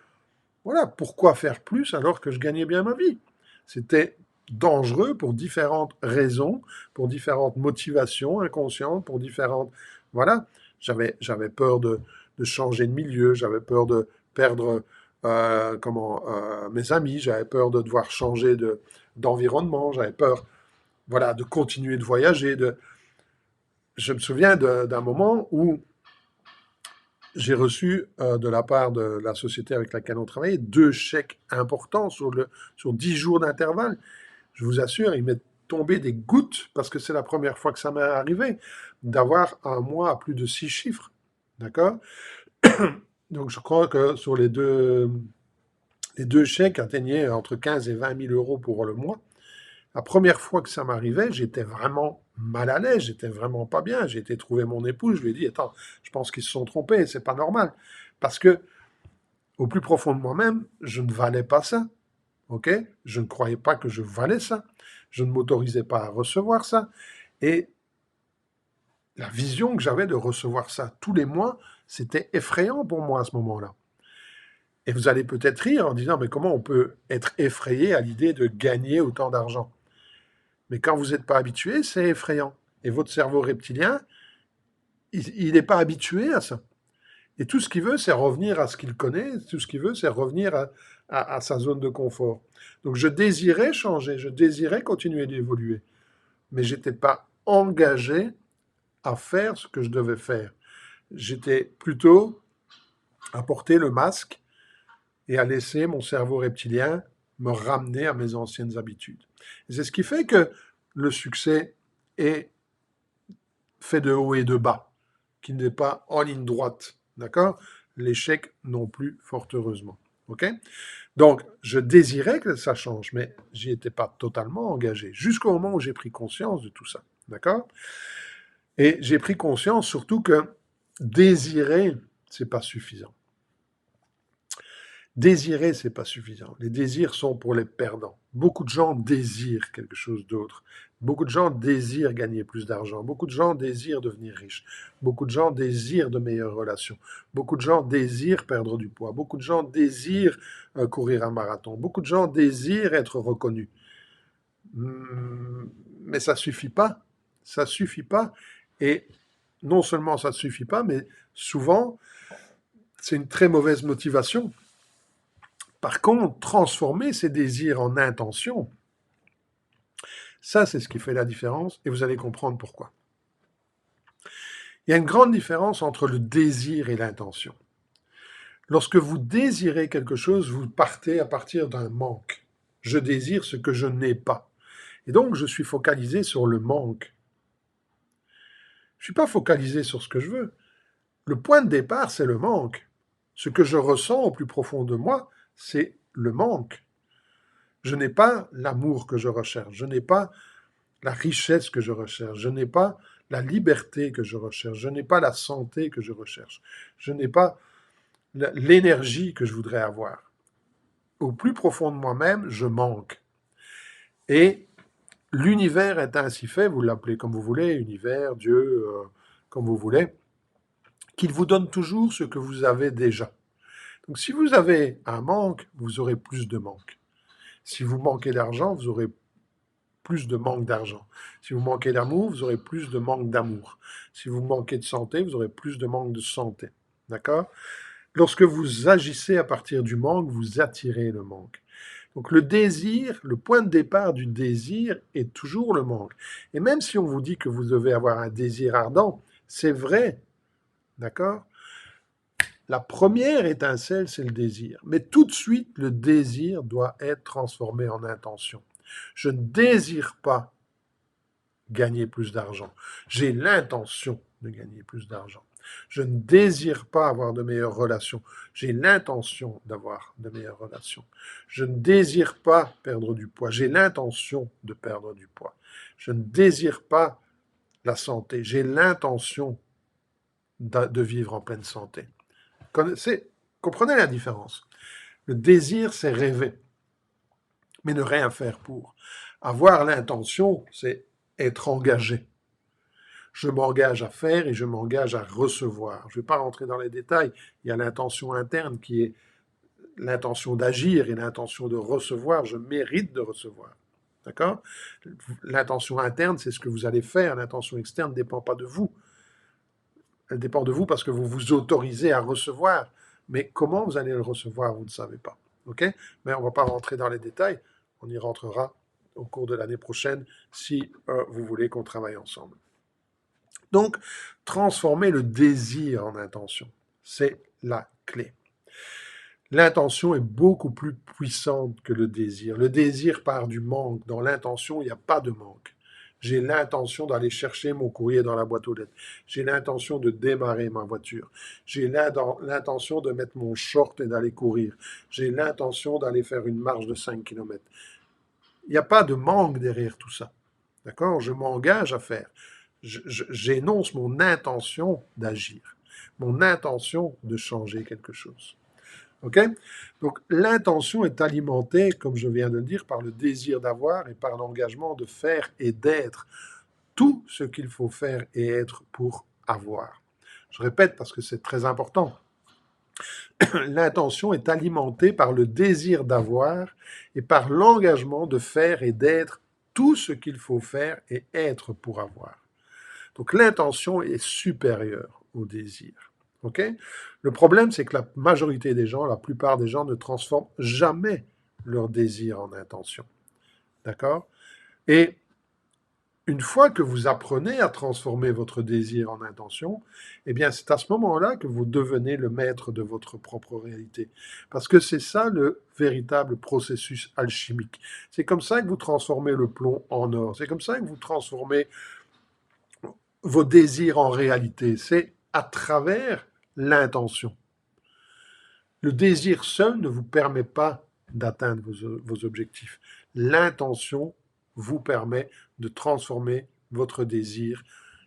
Speaker 1: voilà, pourquoi faire plus alors que je gagnais bien ma vie? C'était dangereux pour différentes raisons, pour différentes motivations inconscientes, pour différentes... Voilà, j'avais peur de changer de milieu, j'avais peur de perdre mes amis, j'avais peur de devoir changer d'environnement, j'avais peur voilà, de continuer de voyager. Je me souviens d'un moment où j'ai reçu de la part de la société avec laquelle on travaillait 2 chèques importants sur 10 jours d'intervalle. Je vous assure, il m'est tombé des gouttes parce que c'est la première fois que ça m'est arrivé d'avoir un mois à plus de 6 chiffres. D'accord? Donc je crois que sur les deux chèques atteignaient entre 15 et 20 000 euros pour le mois. La première fois que ça m'arrivait, j'étais vraiment mal à l'aise, j'étais vraiment pas bien. J'ai été trouver mon épouse, je lui ai dit, attends, je pense qu'ils se sont trompés, c'est pas normal. Parce que, au plus profond de moi-même, je ne valais pas ça. Ok? Je ne croyais pas que je valais ça. Je ne m'autorisais pas à recevoir ça. Et la vision que j'avais de recevoir ça tous les mois, c'était effrayant pour moi à ce moment-là. Et vous allez peut-être rire en disant, mais comment on peut être effrayé à l'idée de gagner autant d'argent? Mais quand vous n'êtes pas habitué, c'est effrayant. Et votre cerveau reptilien, il n'est pas habitué à ça. Et tout ce qu'il veut, c'est revenir à ce qu'il connaît, tout ce qu'il veut, c'est revenir à sa zone de confort. Donc je désirais changer, je désirais continuer d'évoluer, mais je n'étais pas engagé à faire ce que je devais faire. J'étais plutôt à porter le masque et à laisser mon cerveau reptilien me ramener à mes anciennes habitudes. Et c'est ce qui fait que le succès est fait de haut et de bas, qui n'est pas en ligne droite. D'accord? L'échec non plus, fort heureusement. OK? Donc, je désirais que ça change, mais j'y étais pas totalement engagé, jusqu'au moment où j'ai pris conscience de tout ça. D'accord? Et j'ai pris conscience surtout que désirer, c'est pas suffisant. Désirer, c'est pas suffisant. Les désirs sont pour les perdants. Beaucoup de gens désirent quelque chose d'autre. Beaucoup de gens désirent gagner plus d'argent. Beaucoup de gens désirent devenir riches. Beaucoup de gens désirent de meilleures relations. Beaucoup de gens désirent perdre du poids. Beaucoup de gens désirent courir un marathon. Beaucoup de gens désirent être reconnus. Mais ça suffit pas. Ça suffit pas. Et non seulement ça ne suffit pas, mais souvent, c'est une très mauvaise motivation. Par contre, transformer ces désirs en intention, ça, c'est ce qui fait la différence, et vous allez comprendre pourquoi. Il y a une grande différence entre le désir et l'intention. Lorsque vous désirez quelque chose, vous partez à partir d'un manque. Je désire ce que je n'ai pas. Et donc, je suis focalisé sur le manque. Je ne suis pas focalisé sur ce que je veux. Le point de départ, c'est le manque. Ce que je ressens au plus profond de moi, c'est le manque. Je n'ai pas l'amour que je recherche, je n'ai pas la richesse que je recherche, je n'ai pas la liberté que je recherche, je n'ai pas la santé que je recherche, je n'ai pas l'énergie que je voudrais avoir. Au plus profond de moi-même, je manque. Et l'univers est ainsi fait, vous l'appelez comme vous voulez, univers, Dieu, comme vous voulez, qu'il vous donne toujours ce que vous avez déjà. Donc si vous avez un manque, vous aurez plus de manque. Si vous manquez d'argent, vous aurez plus de manque d'argent. Si vous manquez d'amour, vous aurez plus de manque d'amour. Si vous manquez de santé, vous aurez plus de manque de santé. D'accord? Lorsque vous agissez à partir du manque, vous attirez le manque. Donc le désir, le point de départ du désir est toujours le manque. Et même si on vous dit que vous devez avoir un désir ardent, c'est vrai, d'accord? La première étincelle, c'est le désir. Mais tout de suite, le désir doit être transformé en intention. Je ne désire pas gagner plus d'argent. J'ai l'intention de gagner plus d'argent. Je ne désire pas avoir de meilleures relations. J'ai l'intention d'avoir de meilleures relations. Je ne désire pas perdre du poids. J'ai l'intention de perdre du poids. Je ne désire pas la santé. J'ai l'intention de vivre en pleine santé. Comprenez la différence. Le désir, c'est rêver, mais ne rien faire pour. Avoir l'intention, c'est être engagé. Je m'engage à faire et je m'engage à recevoir. Je ne vais pas rentrer dans les détails. Il y a l'intention interne qui est l'intention d'agir et l'intention de recevoir. Je mérite de recevoir. D'accord? L'intention interne, c'est ce que vous allez faire. L'intention externe ne dépend pas de vous. Elle dépend de vous parce que vous vous autorisez à recevoir. Mais comment vous allez le recevoir, vous ne savez pas. OK? Mais on ne va pas rentrer dans les détails. On y rentrera au cours de l'année prochaine si vous voulez qu'on travaille ensemble. Donc, transformer le désir en intention, c'est la clé. L'intention est beaucoup plus puissante que le désir. Le désir part du manque. Dans l'intention, il n'y a pas de manque. J'ai l'intention d'aller chercher mon courrier dans la boîte aux lettres. J'ai l'intention de démarrer ma voiture. J'ai l'intention de mettre mon short et d'aller courir. J'ai l'intention d'aller faire une marche de 5 km. Il n'y a pas de manque derrière tout ça. D'accord? Je m'engage à faire. J'énonce mon intention d'agir, mon intention de changer quelque chose. OK? Donc l'intention est alimentée, comme je viens de le dire, par le désir d'avoir et par l'engagement de faire et d'être tout ce qu'il faut faire et être pour avoir. Je répète parce que c'est très important. L'intention est alimentée par le désir d'avoir et par l'engagement de faire et d'être tout ce qu'il faut faire et être pour avoir. Donc l'intention est supérieure au désir. Okay? Le problème, c'est que la majorité des gens, la plupart des gens ne transforment jamais leur désir en intention. D'accord? Et une fois que vous apprenez à transformer votre désir en intention, eh bien, c'est à ce moment-là que vous devenez le maître de votre propre réalité. Parce que c'est ça le véritable processus alchimique. C'est comme ça que vous transformez le plomb en or. C'est comme ça que vous transformez vos désirs en réalité. C'est à travers l'intention. Le désir seul ne vous permet pas d'atteindre vos objectifs. L'intention vous permet de transformer votre désir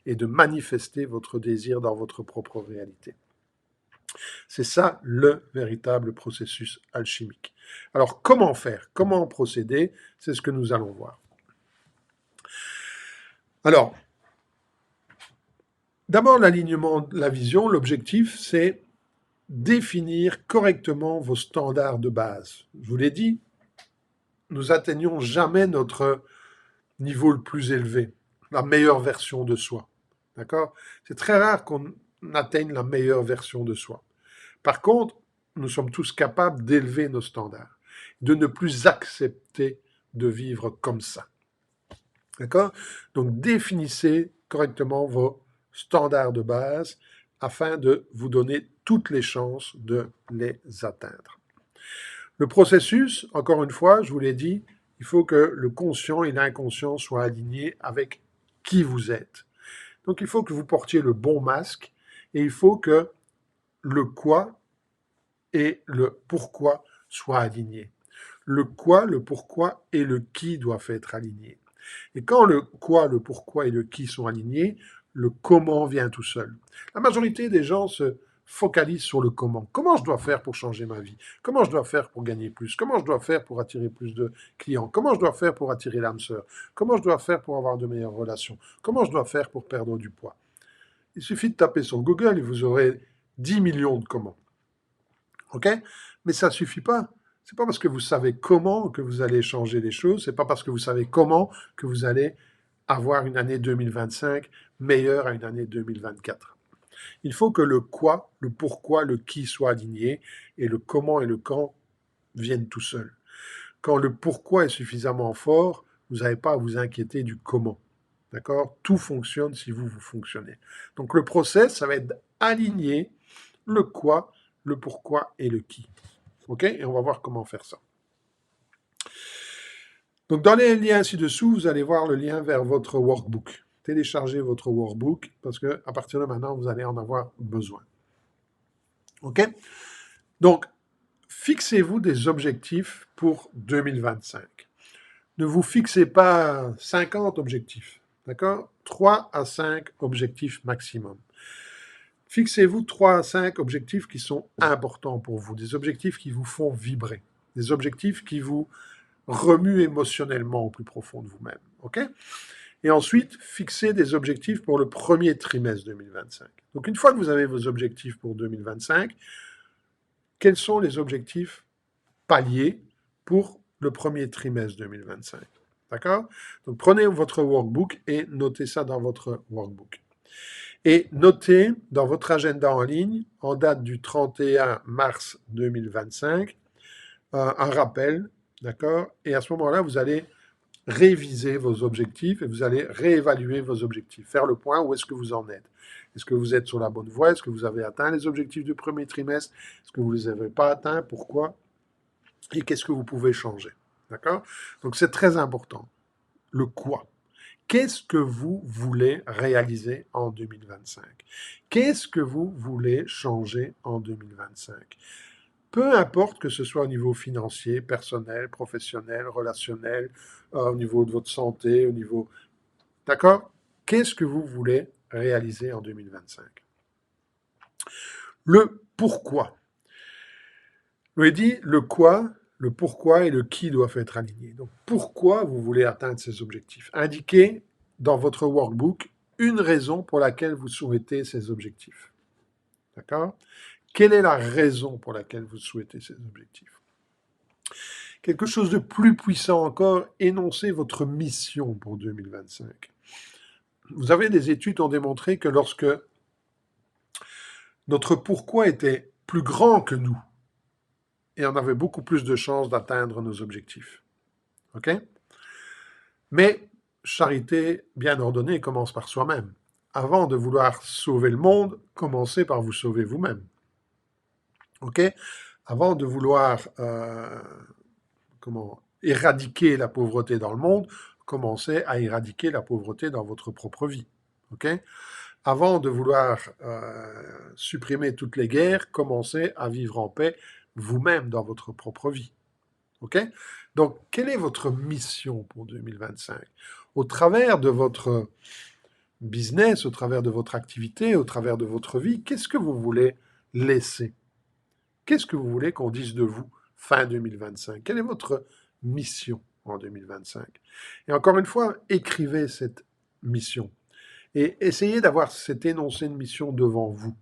Speaker 1: et de manifester votre désir dans votre propre réalité. C'est ça le véritable processus alchimique. Alors comment faire? Comment procéder? C'est ce que nous allons voir. Alors, d'abord l'alignement, la vision, l'objectif, c'est définir correctement vos standards de base. Je vous l'ai dit, nous atteignons jamais notre niveau le plus élevé, la meilleure version de soi. D'accord? C'est très rare qu'on atteigne la meilleure version de soi. Par contre, nous sommes tous capables d'élever nos standards, de ne plus accepter de vivre comme ça. D'accord? Donc, définissez correctement vos standards de base afin de vous donner toutes les chances de les atteindre. Le processus, encore une fois, je vous l'ai dit, il faut que le conscient et l'inconscient soient alignés avec qui vous êtes. Donc il faut que vous portiez le bon masque et il faut que le quoi et le pourquoi soient alignés. Le quoi, le pourquoi et le qui doivent être alignés. Et quand le quoi, le pourquoi et le qui sont alignés, le comment vient tout seul. La majorité des gens se focalisent sur le comment. Comment je dois faire pour changer ma vie? Comment je dois faire pour gagner plus? Comment je dois faire pour attirer plus de clients? Comment je dois faire pour attirer l'âme sœur? Comment je dois faire pour avoir de meilleures relations? Comment je dois faire pour perdre du poids? Il suffit de taper sur Google et vous aurez 10 millions de comment. OK? Mais ça ne suffit pas. C'est pas parce que vous savez comment que vous allez changer les choses, c'est pas parce que vous savez comment que vous allez avoir une année 2025 meilleure à une année 2024. Il faut que le quoi, le pourquoi, le qui soient alignés et le comment et le quand viennent tout seuls. Quand le pourquoi est suffisamment fort, vous n'avez pas à vous inquiéter du comment. D'accord? Tout fonctionne si vous fonctionnez. Donc le process, ça va être d'aligner le quoi, le pourquoi et le qui. OK? Et on va voir comment faire ça. Donc dans les liens ci-dessous, vous allez voir le lien vers votre workbook. Téléchargez votre workbook parce que à partir de maintenant, vous allez en avoir besoin. OK? Donc, fixez-vous des objectifs pour 2025. Ne vous fixez pas 50 objectifs, d'accord? 3 à 5 objectifs maximum. Fixez-vous 3 à 5 objectifs qui sont importants pour vous, des objectifs qui vous font vibrer, des objectifs qui vous remuent émotionnellement au plus profond de vous-même, ok? Et ensuite, fixez des objectifs pour le premier trimestre 2025. Donc une fois que vous avez vos objectifs pour 2025, quels sont les objectifs paliers pour le premier trimestre 2025? D'accord? Donc prenez votre workbook et notez ça dans votre workbook. Et notez dans votre agenda en ligne, en date du 31 mars 2025, un rappel, d'accord? Et à ce moment-là, vous allez réviser vos objectifs et vous allez réévaluer vos objectifs, faire le point où est-ce que vous en êtes. Est-ce que vous êtes sur la bonne voie? Est-ce que vous avez atteint les objectifs du premier trimestre? Est-ce que vous ne les avez pas atteints? Pourquoi? Et qu'est-ce que vous pouvez changer? D'accord? Donc c'est très important. Le quoi? Qu'est-ce que vous voulez réaliser en 2025? Qu'est-ce que vous voulez changer en 2025? Peu importe que ce soit au niveau financier, personnel, professionnel, relationnel, au niveau de votre santé, au niveau... D'accord? Qu'est-ce que vous voulez réaliser en 2025? Le pourquoi. Je vous ai dit, le quoi, le pourquoi et le qui doivent être alignés. Donc, pourquoi vous voulez atteindre ces objectifs? Indiquez dans votre workbook une raison pour laquelle vous souhaitez ces objectifs. D'accord? Quelle est la raison pour laquelle vous souhaitez ces objectifs? Quelque chose de plus puissant encore, énoncez votre mission pour 2025. Vous avez des études qui ont démontré que lorsque notre pourquoi était plus grand que nous, et on avait beaucoup plus de chances d'atteindre nos objectifs. OK? Mais charité bien ordonnée commence par soi-même. Avant de vouloir sauver le monde, commencez par vous sauver vous-même. OK? Avant de vouloir éradiquer la pauvreté dans le monde, commencez à éradiquer la pauvreté dans votre propre vie. OK? Avant de vouloir supprimer toutes les guerres, commencez à vivre en paix vous-même dans votre propre vie. OK? Donc, quelle est votre mission pour 2025? Au travers de votre business, au travers de votre activité, au travers de votre vie, qu'est-ce que vous voulez laisser? Qu'est-ce que vous voulez qu'on dise de vous fin 2025? Quelle est votre mission en 2025? Et encore une fois, écrivez cette mission et essayez d'avoir cet énoncé de mission devant vous.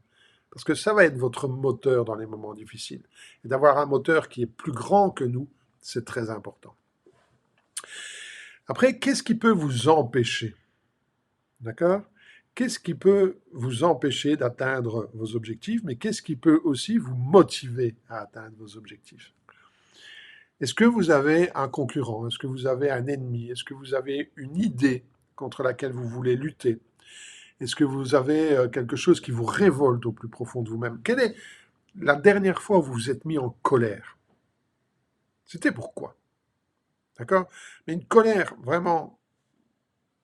Speaker 1: Parce que ça va être votre moteur dans les moments difficiles. Et d'avoir un moteur qui est plus grand que nous, c'est très important. Après, qu'est-ce qui peut vous empêcher? D'accord? Qu'est-ce qui peut vous empêcher d'atteindre vos objectifs, mais qu'est-ce qui peut aussi vous motiver à atteindre vos objectifs? Est-ce que vous avez un concurrent? Est-ce que vous avez un ennemi? Est-ce que vous avez une idée contre laquelle vous voulez lutter? Est-ce que vous avez quelque chose qui vous révolte au plus profond de vous-même? Quelle est la dernière fois où vous vous êtes mis en colère? C'était pourquoi? D'accord? Mais une colère, vraiment,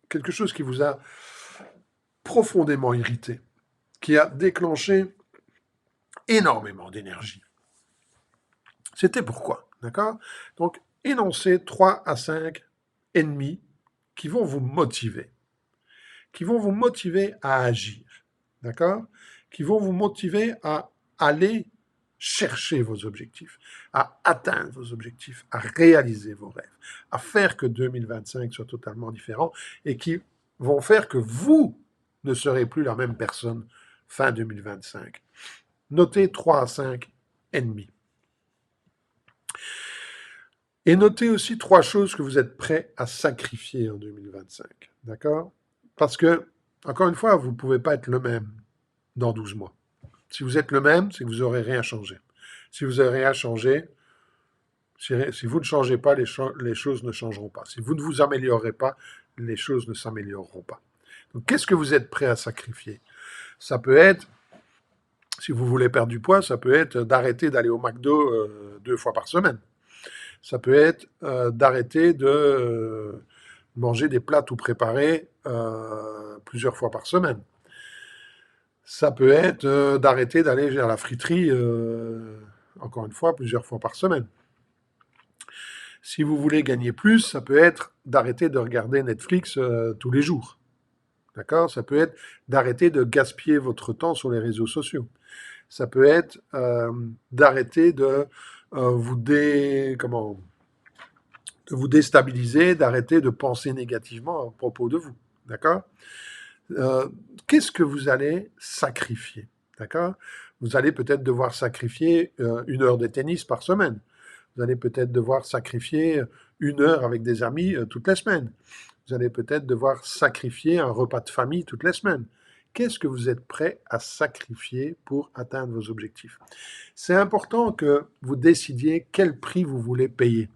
Speaker 1: quelque chose qui vous a profondément irrité, qui a déclenché énormément d'énergie. C'était pourquoi, d'accord? Donc, énoncez 3 à 5 ennemis qui vont vous motiver, à agir, d'accord? Qui vont vous motiver à aller chercher vos objectifs, à atteindre vos objectifs, à réaliser vos rêves, à faire que 2025 soit totalement différent et qui vont faire que vous ne serez plus la même personne fin 2025. Notez 3 à 5 ennemis. Et notez aussi 3 choses que vous êtes prêts à sacrifier en 2025. D'accord? Parce que, encore une fois, vous ne pouvez pas être le même dans 12 mois. Si vous êtes le même, c'est que vous n'aurez rien changé. Si vous n'avez rien changé, si vous ne changez pas, les choses ne changeront pas. Si vous ne vous améliorez pas, les choses ne s'amélioreront pas. Donc, qu'est-ce que vous êtes prêt à sacrifier? Ça peut être, si vous voulez perdre du poids, ça peut être d'arrêter d'aller au McDo 2 fois par semaine. Ça peut être d'arrêter de manger des plats tout préparés plusieurs fois par semaine. Ça peut être d'arrêter d'aller à la friterie, encore une fois, plusieurs fois par semaine. Si vous voulez gagner plus, ça peut être d'arrêter de regarder Netflix tous les jours. D'accord? Ça peut être d'arrêter de gaspiller votre temps sur les réseaux sociaux. Ça peut être d'arrêter de vous déstabiliser, d'arrêter de penser négativement à propos de vous. D'accord? Qu'est-ce que vous allez sacrifier? D'accord? Vous allez peut-être devoir sacrifier 1 heure de tennis par semaine. Vous allez peut-être devoir sacrifier 1 heure avec des amis toutes les semaines. Vous allez peut-être devoir sacrifier un repas de famille toutes les semaines. Qu'est-ce que vous êtes prêt à sacrifier pour atteindre vos objectifs? C'est important que vous décidiez quel prix vous voulez payer.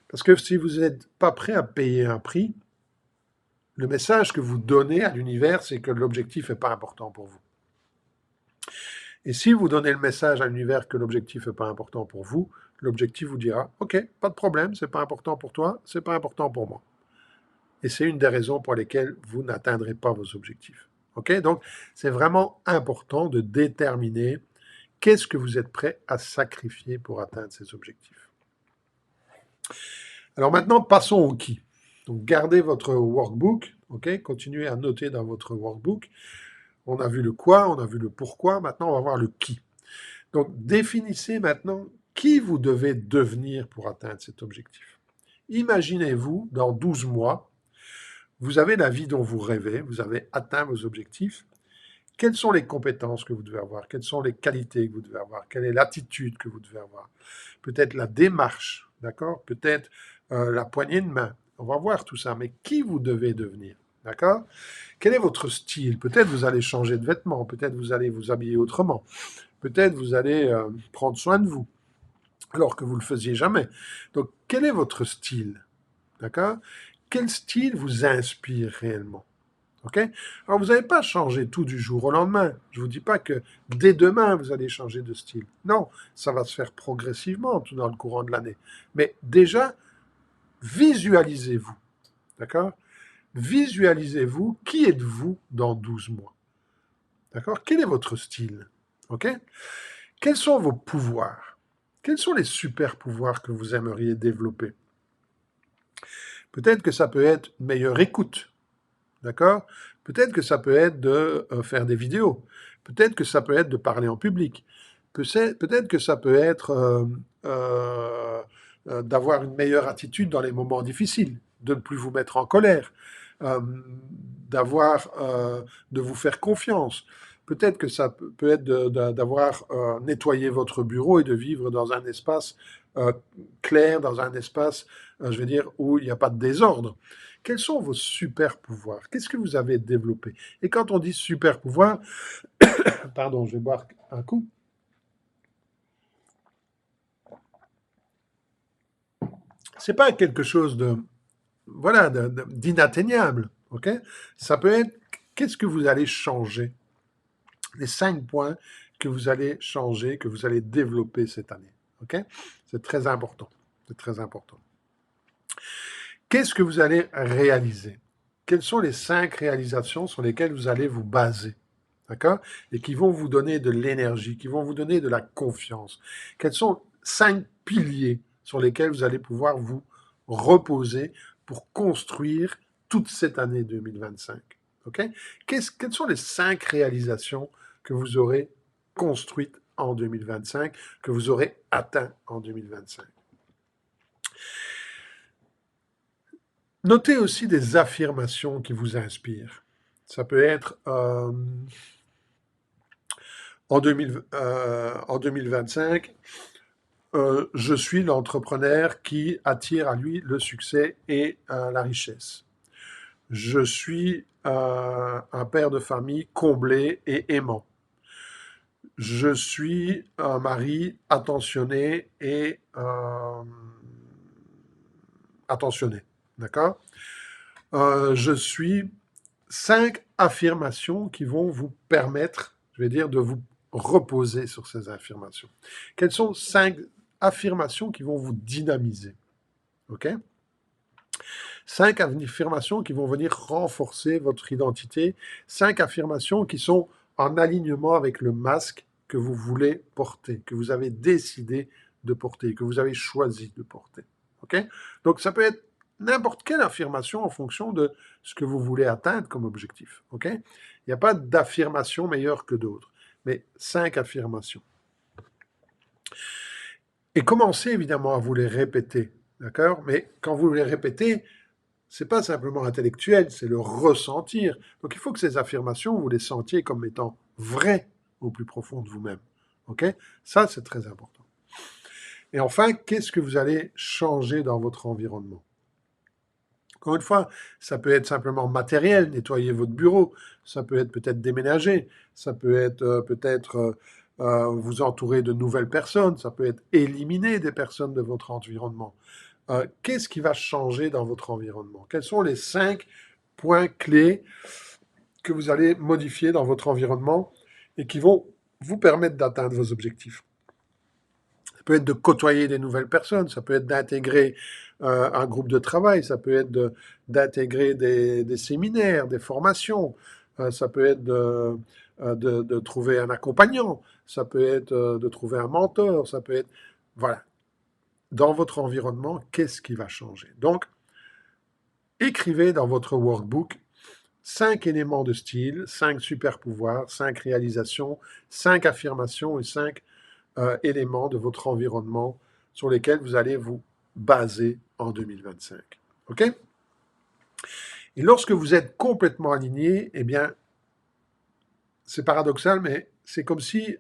Speaker 1: Parce que si vous n'êtes pas prêt à payer un prix, le message que vous donnez à l'univers, c'est que l'objectif n'est pas important pour vous. Et si vous donnez le message à l'univers que l'objectif n'est pas important pour vous, l'objectif vous dira « Ok, pas de problème, c'est pas important pour toi, c'est pas important pour moi. » Et c'est une des raisons pour lesquelles vous n'atteindrez pas vos objectifs. Ok? Donc, c'est vraiment important de déterminer qu'est-ce que vous êtes prêt à sacrifier pour atteindre ces objectifs. Alors maintenant, passons au qui. Donc, gardez votre workbook, ok? Continuez à noter dans votre workbook. On a vu le quoi, on a vu le pourquoi, maintenant on va voir le qui. Donc, définissez maintenant qui vous devez devenir pour atteindre cet objectif. Imaginez-vous, dans 12 mois, vous avez la vie dont vous rêvez, vous avez atteint vos objectifs. Quelles sont les compétences que vous devez avoir? Quelles sont les qualités que vous devez avoir? Quelle est l'attitude que vous devez avoir? Peut-être la démarche, d'accord? Peut-être la poignée de main. On va voir tout ça, mais qui vous devez devenir, d'accord? Quel est votre style? Peut-être vous allez changer de vêtements, peut-être vous allez vous habiller autrement, peut-être vous allez prendre soin de vous, alors que vous ne le faisiez jamais. Donc, quel est votre style? D'accord? Quel style vous inspire réellement? OK? Alors, vous n'allez pas changer tout du jour au lendemain. Je ne vous dis pas que dès demain, vous allez changer de style. Non, ça va se faire progressivement tout dans le courant de l'année. Mais déjà, visualisez-vous. D'accord? Visualisez-vous. Qui êtes-vous dans 12 mois? D'accord? Quel est votre style? OK? Quels sont vos pouvoirs? Quels sont les super pouvoirs que vous aimeriez développer? Peut-être que ça peut être une meilleure écoute. D'accord? Peut-être que ça peut être de faire des vidéos. Peut-être que ça peut être de parler en public. Peut-être que ça peut être d'avoir une meilleure attitude dans les moments difficiles, de ne plus vous mettre en colère, euh, de vous faire confiance. Peut-être que ça peut être d'avoir nettoyé votre bureau et de vivre dans un espace clair, dans un espace, je veux dire, où il n'y a pas de désordre. Quels sont vos super pouvoirs? Qu'est-ce que vous avez développé? Et quand on dit super pouvoir, pardon, je vais boire un coup. C'est pas quelque chose de, voilà, d'inatteignable, ok? Ça peut être, qu'est-ce que vous allez changer? Les 5 points que vous allez changer, que vous allez développer cette année, ok? C'est très important, c'est très important. Qu'est-ce que vous allez réaliser? Quelles sont les 5 réalisations sur lesquelles vous allez vous baser? D'accord? Et qui vont vous donner de l'énergie, qui vont vous donner de la confiance. Quelles sont 5 piliers sur lesquels vous allez pouvoir vous reposer pour construire toute cette année 2025. Okay? Quelles sont les 5 réalisations que vous aurez construites en 2025, que vous aurez atteintes en 2025? Notez aussi des affirmations qui vous inspirent. Ça peut être en 2025, je suis l'entrepreneur qui attire à lui le succès et la richesse. Je suis un père de famille comblé et aimant. Je suis un mari attentionné et attentionné. D'accord? Je suis 5 affirmations qui vont vous permettre, je vais dire, de vous reposer sur ces affirmations. Quelles sont 5 affirmations qui vont vous dynamiser? OK? 5 affirmations qui vont venir renforcer votre identité. 5 affirmations qui sont en alignement avec le masque que vous voulez porter, que vous avez décidé de porter, que vous avez choisi de porter. OK? Donc, ça peut être n'importe quelle affirmation en fonction de ce que vous voulez atteindre comme objectif. OK? Il n'y a pas d'affirmation meilleure que d'autres, mais 5 affirmations. Et commencez évidemment à vous les répéter. D'accord? Mais quand vous les répétez, c'est pas simplement intellectuel, c'est le ressentir. Donc il faut que ces affirmations, vous les sentiez comme étant vraies au plus profond de vous-même. OK? Ça, c'est très important. Et enfin, qu'est-ce que vous allez changer dans votre environnement? Encore une fois, ça peut être simplement matériel, nettoyer votre bureau, ça peut être peut-être déménager, ça peut être peut-être vous entourer de nouvelles personnes, ça peut être éliminer des personnes de votre environnement. Qu'est-ce qui va changer dans votre environnement? Quels sont les 5 points clés que vous allez modifier dans votre environnement et qui vont vous permettre d'atteindre vos objectifs? Ça peut être de côtoyer des nouvelles personnes, ça peut être d'intégrer un groupe de travail, ça peut être d'intégrer des séminaires, des formations, ça peut être de trouver un accompagnant, ça peut être de trouver un mentor, ça peut être... Voilà. Dans votre environnement, qu'est-ce qui va changer? Donc, écrivez dans votre workbook 5 éléments de style, 5 super pouvoirs, 5 réalisations, 5 affirmations et 5 éléments de votre environnement sur lesquels vous allez vous baser en 2025. OK? Et lorsque vous êtes complètement aligné, eh bien, c'est paradoxal, mais c'est comme si,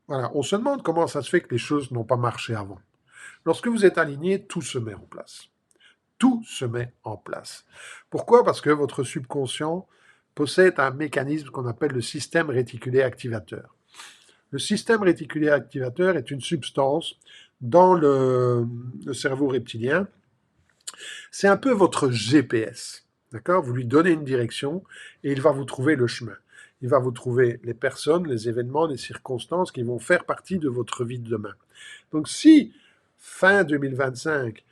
Speaker 1: voilà, on se demande comment ça se fait que les choses n'ont pas marché avant. Lorsque vous êtes aligné, tout se met en place. Tout se met en place. Pourquoi? Parce que votre subconscient possède un mécanisme qu'on appelle le système réticulé activateur. Le système réticulé activateur est une substance dans le cerveau reptilien. C'est un peu votre GPS. D'accord? Vous lui donnez une direction et il va vous trouver le chemin. Il va vous trouver les personnes, les événements, les circonstances qui vont faire partie de votre vie de demain. Donc si, fin 2025,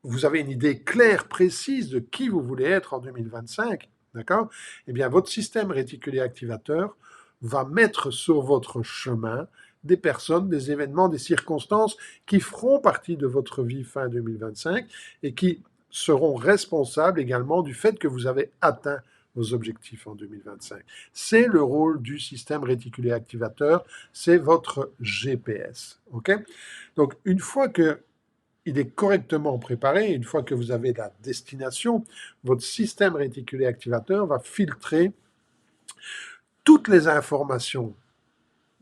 Speaker 1: vous avez une idée claire, précise de qui vous voulez être en 2025, d'accord? Eh bien, votre système réticulé activateur va mettre sur votre chemin des personnes, des événements, des circonstances qui feront partie de votre vie fin 2025 et qui seront responsables également du fait que vous avez atteint vos objectifs en 2025. C'est le rôle du système réticulé activateur, c'est votre GPS. OK? Donc, une fois que il est correctement préparé, une fois que vous avez la destination, votre système réticulé activateur va filtrer toutes les informations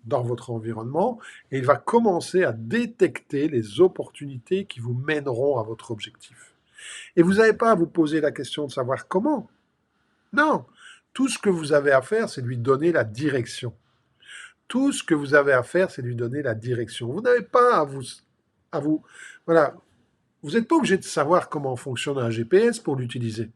Speaker 1: dans votre environnement et il va commencer à détecter les opportunités qui vous mèneront à votre objectif. Et vous n'avez pas à vous poser la question de savoir comment. Non, tout ce que vous avez à faire, c'est lui donner la direction. Tout ce que vous avez à faire, c'est lui donner la direction. Vous n'avez pas voilà, vous n'êtes pas obligé de savoir comment fonctionne un GPS pour l'utiliser.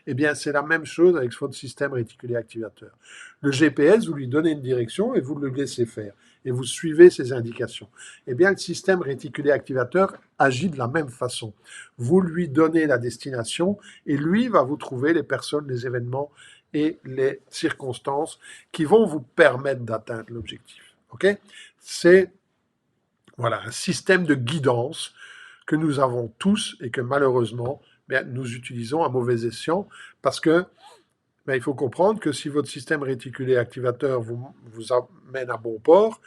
Speaker 1: Eh bien, c'est la même chose avec votre système réticulé activateur. Le GPS, vous lui donnez une direction et vous le laissez faire. Et vous suivez ses indications. Eh bien, le système réticulé activateur agit de la même façon. Vous lui donnez la destination et lui va vous trouver les personnes, les événements et les circonstances qui vont vous permettre d'atteindre l'objectif. OK? C'est Voilà, un système de guidance que nous avons tous et que malheureusement, nous utilisons à mauvais escient parce que il faut comprendre que si votre système réticulé activateur vous amène à bon port,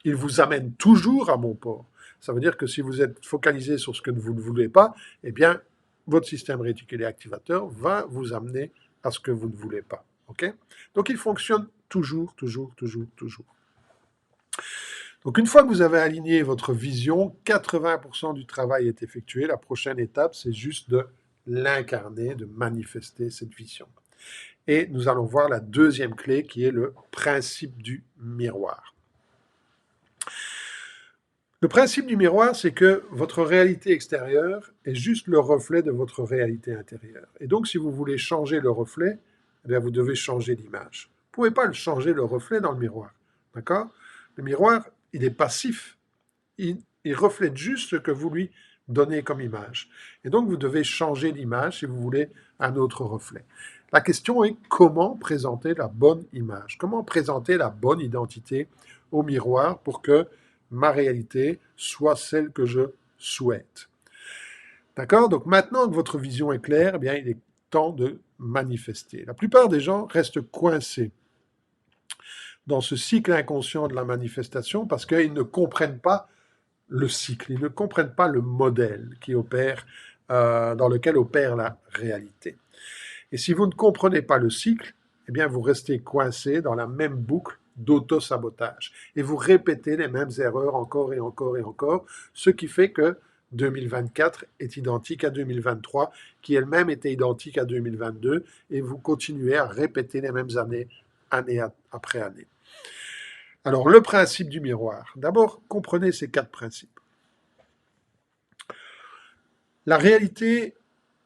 Speaker 1: il vous amène toujours à bon port. Ça veut dire que si vous êtes focalisé sur ce que vous ne voulez pas, eh bien, votre système réticulé activateur va vous amener à ce que vous ne voulez pas. OK? Donc, il fonctionne toujours, toujours, toujours, toujours. Donc, une fois que vous avez aligné votre vision, 80% du travail est effectué. La prochaine étape, c'est juste de l'incarner, de manifester cette vision. Et nous allons voir la deuxième clé qui est le principe du miroir. Le principe du miroir, c'est que votre réalité extérieure est juste le reflet de votre réalité intérieure. Et donc, si vous voulez changer le reflet, eh bien, vous devez changer l'image. Vous ne pouvez pas changer le reflet dans le miroir. D'accord? Le miroir, il est passif. Il reflète juste ce que vous lui donnez comme image. Et donc, vous devez changer l'image si vous voulez un autre reflet. La question est comment présenter la bonne image? Comment présenter la bonne identité au miroir pour que ma réalité soit celle que je souhaite? D'accord? Donc maintenant que votre vision est claire, eh bien, il est temps de manifester. La plupart des gens restent coincés dans ce cycle inconscient de la manifestation parce qu'ils ne comprennent pas le cycle, ils ne comprennent pas le modèle qui opère, dans lequel opère la réalité. Et si vous ne comprenez pas le cycle, eh bien vous restez coincé dans la même boucle d'auto-sabotage. Et vous répétez les mêmes erreurs encore et encore et encore, ce qui fait que 2024 est identique à 2023, qui elle-même était identique à 2022, et vous continuez à répéter les mêmes années, année après année. Alors, le principe du miroir. D'abord, comprenez ces 4 principes. La réalité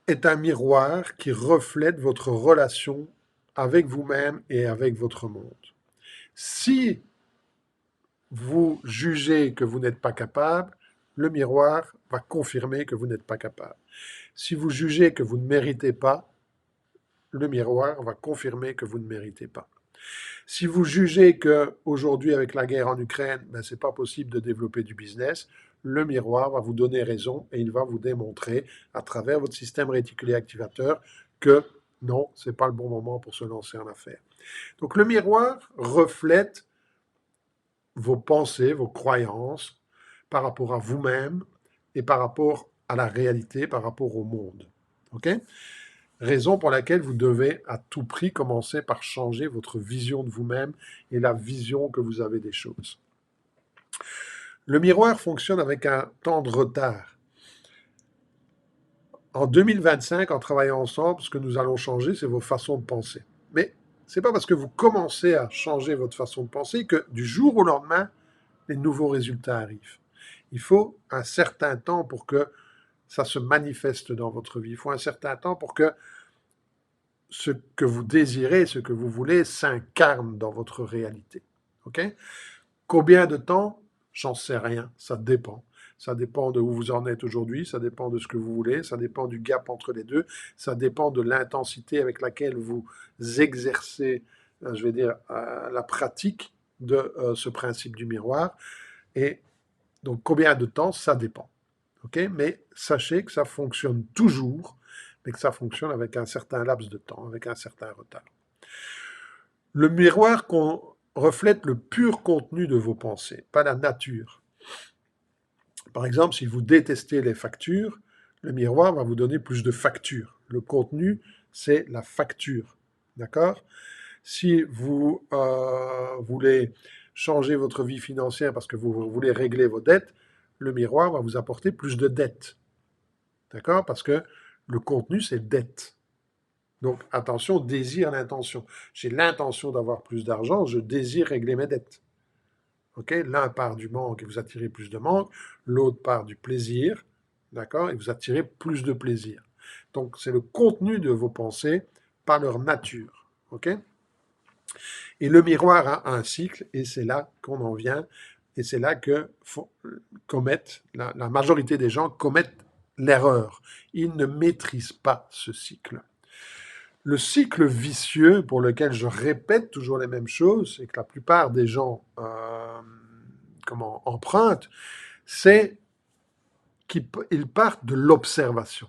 Speaker 1: est un miroir qui reflète votre relation avec vous-même et avec votre monde. Si vous jugez que vous n'êtes pas capable, le miroir va confirmer que vous n'êtes pas capable. Si vous jugez que vous ne méritez pas, le miroir va confirmer que vous ne méritez pas. Si vous jugez qu'aujourd'hui, avec la guerre en Ukraine, c'est pas possible de développer du business, le miroir va vous donner raison et il va vous démontrer à travers votre système réticulé activateur que non, c'est pas le bon moment pour se lancer en affaires. Donc le miroir reflète vos pensées, vos croyances par rapport à vous-même et par rapport à la réalité, par rapport au monde. OK? Raison pour laquelle vous devez à tout prix commencer par changer votre vision de vous-même et la vision que vous avez des choses. Le miroir fonctionne avec un temps de retard. En 2025, en travaillant ensemble, ce que nous allons changer, c'est vos façons de penser. Mais ce n'est pas parce que vous commencez à changer votre façon de penser que du jour au lendemain, les nouveaux résultats arrivent. Il faut un certain temps pour que ça se manifeste dans votre vie. Il faut un certain temps pour que ce que vous désirez, ce que vous voulez, s'incarne dans votre réalité. OK? Combien de temps? J'en sais rien. Ça dépend. Ça dépend de où vous en êtes aujourd'hui, ça dépend de ce que vous voulez, ça dépend du gap entre les deux, ça dépend de l'intensité avec laquelle vous exercez, je vais dire, la pratique de ce principe du miroir. Et donc, combien de temps? Ça dépend. OK? Mais sachez que ça fonctionne toujours, mais que ça fonctionne avec un certain laps de temps, avec un certain retard. Le miroir reflète le pur contenu de vos pensées, pas la nature. Par exemple, si vous détestez les factures, le miroir va vous donner plus de factures. Le contenu, c'est la facture. D'accord? Si vous voulez changer votre vie financière parce que vous voulez régler vos dettes, le miroir va vous apporter plus de dettes. D'accord? Parce que le contenu, c'est dette. Donc, attention, désir, l'intention. J'ai l'intention d'avoir plus d'argent, je désire régler mes dettes. Okay? L'un part du manque et vous attirez plus de manque, l'autre part du plaisir, d'accord? Et vous attirez plus de plaisir. Donc, c'est le contenu de vos pensées, pas leur nature. OK? Et le miroir a un cycle, et c'est là qu'on en vient, et c'est là que la majorité des gens commettent l'erreur. Ils ne maîtrisent pas ce cycle. Le cycle vicieux pour lequel je répète toujours les mêmes choses et que la plupart des gens empruntent, c'est qu'ils partent de l'observation.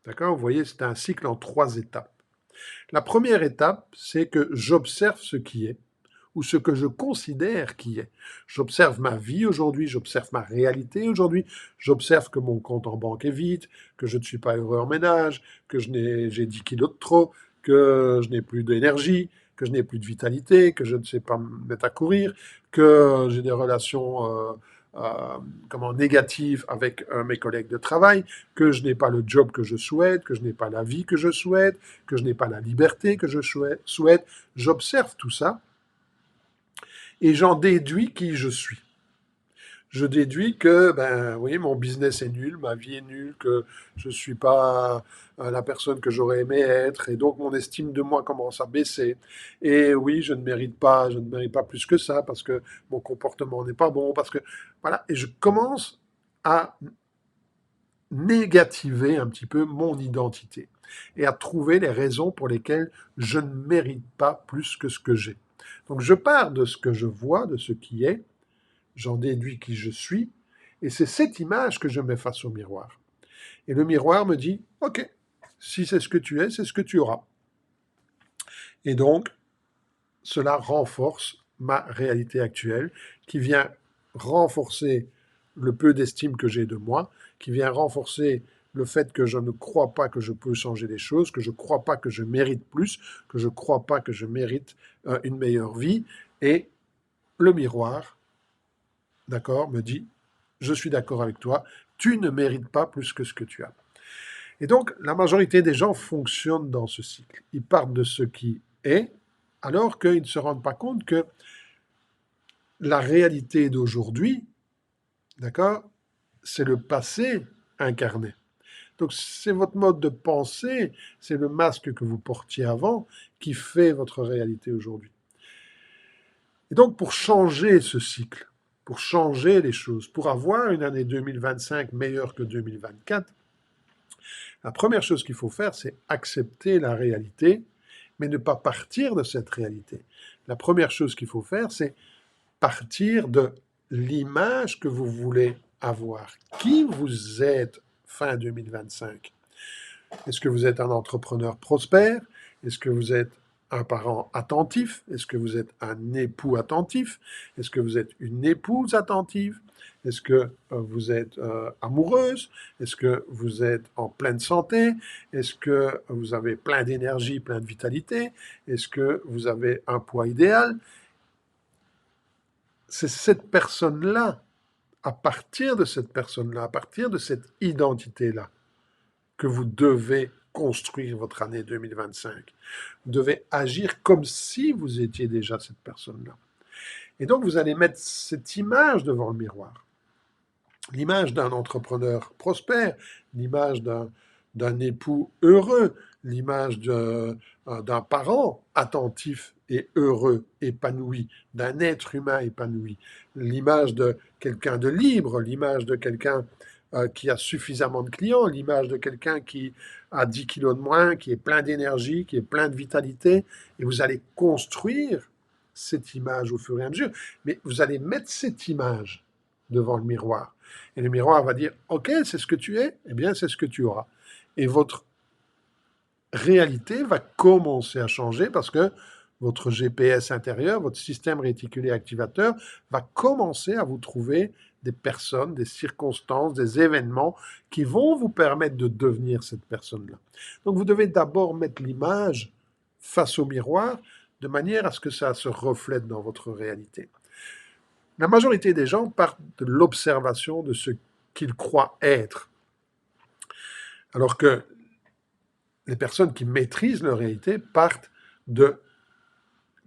Speaker 1: D'accord? Vous voyez, c'est un cycle en 3 étapes. La première étape, c'est que j'observe ce qui est, ou ce que je considère qui est. J'observe ma vie aujourd'hui, j'observe ma réalité aujourd'hui, j'observe que mon compte en banque est vide, que je ne suis pas heureux en ménage, que j'ai 10 kilos de trop, que je n'ai plus d'énergie, que je n'ai plus de vitalité, que je ne sais pas me mettre à courir, que j'ai des relations négatives avec mes collègues de travail, que je n'ai pas le job que je souhaite, que je n'ai pas la vie que je souhaite, que je n'ai pas la liberté que je souhaite. J'observe tout ça et j'en déduis qui je suis. Je déduis que, ben oui, mon business est nul, ma vie est nulle, que je ne suis pas la personne que j'aurais aimé être, et donc mon estime de moi commence à baisser. Et oui, je ne mérite pas plus que ça, parce que mon comportement n'est pas bon, parce que, voilà, et je commence à négativer un petit peu mon identité, et à trouver les raisons pour lesquelles je ne mérite pas plus que ce que j'ai. Donc je pars de ce que je vois, de ce qui est, j'en déduis qui je suis, et c'est cette image que je mets face au miroir. Et le miroir me dit, ok, si c'est ce que tu es, c'est ce que tu auras. Et donc, cela renforce ma réalité actuelle, qui vient renforcer le peu d'estime que j'ai de moi, qui vient renforcer le fait que je ne crois pas que je peux changer les choses, que je ne crois pas que je mérite plus, que je ne crois pas que je mérite une meilleure vie. Et le miroir, d'accord, me dit, je suis d'accord avec toi, tu ne mérites pas plus que ce que tu as. Et donc, la majorité des gens fonctionnent dans ce cycle. Ils partent de ce qui est, alors qu'ils ne se rendent pas compte que la réalité d'aujourd'hui, d'accord, c'est le passé incarné. Donc, c'est votre mode de pensée, c'est le masque que vous portiez avant qui fait votre réalité aujourd'hui. Et donc, pour changer ce cycle, pour changer les choses, pour avoir une année 2025 meilleure que 2024, la première chose qu'il faut faire, c'est accepter la réalité, mais ne pas partir de cette réalité. La première chose qu'il faut faire, c'est partir de l'image que vous voulez avoir. Qui vous êtes fin 2025? Est-ce que vous êtes un entrepreneur prospère? Est-ce que vous êtes un parent attentif? Est-ce que vous êtes un époux attentif? Est-ce que vous êtes une épouse attentive? Est-ce que vous êtes amoureuse? Est-ce que vous êtes en pleine santé? Est-ce que vous avez plein d'énergie, plein de vitalité? Est-ce que vous avez un poids idéal? C'est cette personne-là, à partir de cette personne-là, à partir de cette identité-là, que vous devez construire votre année 2025. Vous devez agir comme si vous étiez déjà cette personne-là. Et donc, vous allez mettre cette image devant le miroir. L'image d'un entrepreneur prospère, l'image d'un époux heureux, l'image d'un parent attentif et heureux, épanoui, d'un être humain épanoui, l'image de quelqu'un de libre, l'image de quelqu'un qui a suffisamment de clients, l'image de quelqu'un qui a 10 kilos de moins, qui est plein d'énergie, qui est plein de vitalité, et vous allez construire cette image au fur et à mesure, mais vous allez mettre cette image devant le miroir. Et le miroir va dire, ok, c'est ce que tu es, eh bien c'est ce que tu auras. Et votre réalité va commencer à changer parce que votre GPS intérieur, votre système réticulé activateur, va commencer à vous trouver des personnes, des circonstances, des événements qui vont vous permettre de devenir cette personne-là. Donc vous devez d'abord mettre l'image face au miroir de manière à ce que ça se reflète dans votre réalité. La majorité des gens partent de l'observation de ce qu'ils croient être. Alors que les personnes qui maîtrisent leur réalité partent de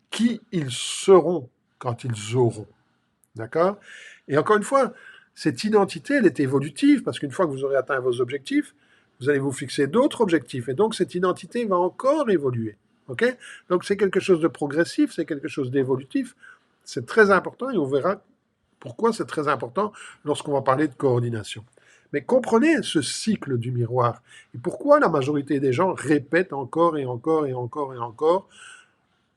Speaker 1: qui ils seront quand ils auront. D'accord? Et encore une fois, cette identité, elle est évolutive, parce qu'une fois que vous aurez atteint vos objectifs, vous allez vous fixer d'autres objectifs, et donc cette identité va encore évoluer. Ok? Donc c'est quelque chose de progressif, c'est quelque chose d'évolutif, c'est très important, et on verra pourquoi c'est très important lorsqu'on va parler de coordination. Mais comprenez ce cycle du miroir, et pourquoi la majorité des gens répètent encore et encore et encore et encore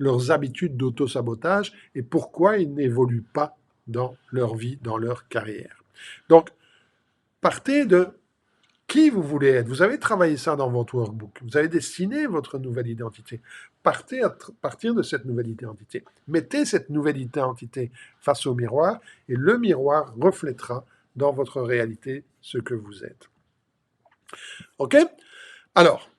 Speaker 1: leurs habitudes d'auto-sabotage, et pourquoi ils n'évoluent pas dans leur vie, dans leur carrière. Donc, partez de qui vous voulez être. Vous avez travaillé ça dans votre workbook. Vous avez dessiné votre nouvelle identité. Partez à partir de cette nouvelle identité. Mettez cette nouvelle identité face au miroir et le miroir reflètera dans votre réalité ce que vous êtes. OK? Alors,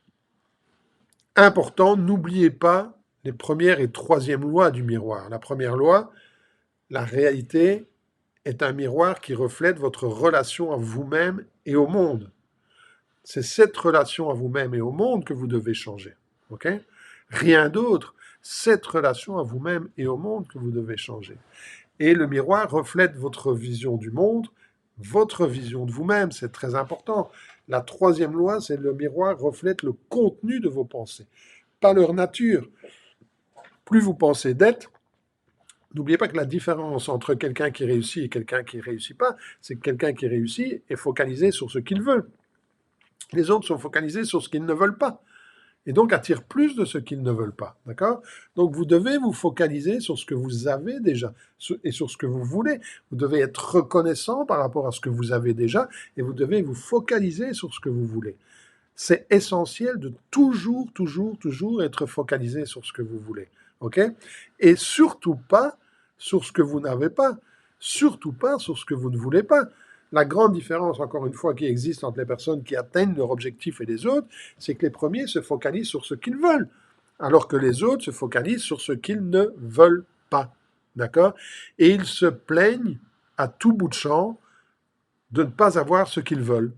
Speaker 1: important, n'oubliez pas les premières et troisième lois du miroir. La première loi, la réalité est un miroir qui reflète votre relation à vous-même et au monde. C'est cette relation à vous-même et au monde que vous devez changer. OK? Rien d'autre. Cette relation à vous-même et au monde que vous devez changer. Et le miroir reflète votre vision du monde, votre vision de vous-même. C'est très important. La troisième loi, c'est le miroir reflète le contenu de vos pensées, pas leur nature. Plus vous pensez d'être, n'oubliez pas que la différence entre quelqu'un qui réussit et quelqu'un qui ne réussit pas, c'est que quelqu'un qui réussit est focalisé sur ce qu'il veut. Les autres sont focalisés sur ce qu'ils ne veulent pas. Et donc attirent plus de ce qu'ils ne veulent pas. D'accord? Donc vous devez vous focaliser sur ce que vous avez déjà et sur ce que vous voulez. Vous devez être reconnaissant par rapport à ce que vous avez déjà et vous devez vous focaliser sur ce que vous voulez. C'est essentiel de toujours, toujours, toujours être focalisé sur ce que vous voulez. OK? Et surtout pas sur ce que vous n'avez pas. Surtout pas sur ce que vous ne voulez pas. La grande différence, encore une fois, qui existe entre les personnes qui atteignent leur objectif et les autres, c'est que les premiers se focalisent sur ce qu'ils veulent, alors que les autres se focalisent sur ce qu'ils ne veulent pas. D'accord? Et ils se plaignent à tout bout de champ de ne pas avoir ce qu'ils veulent.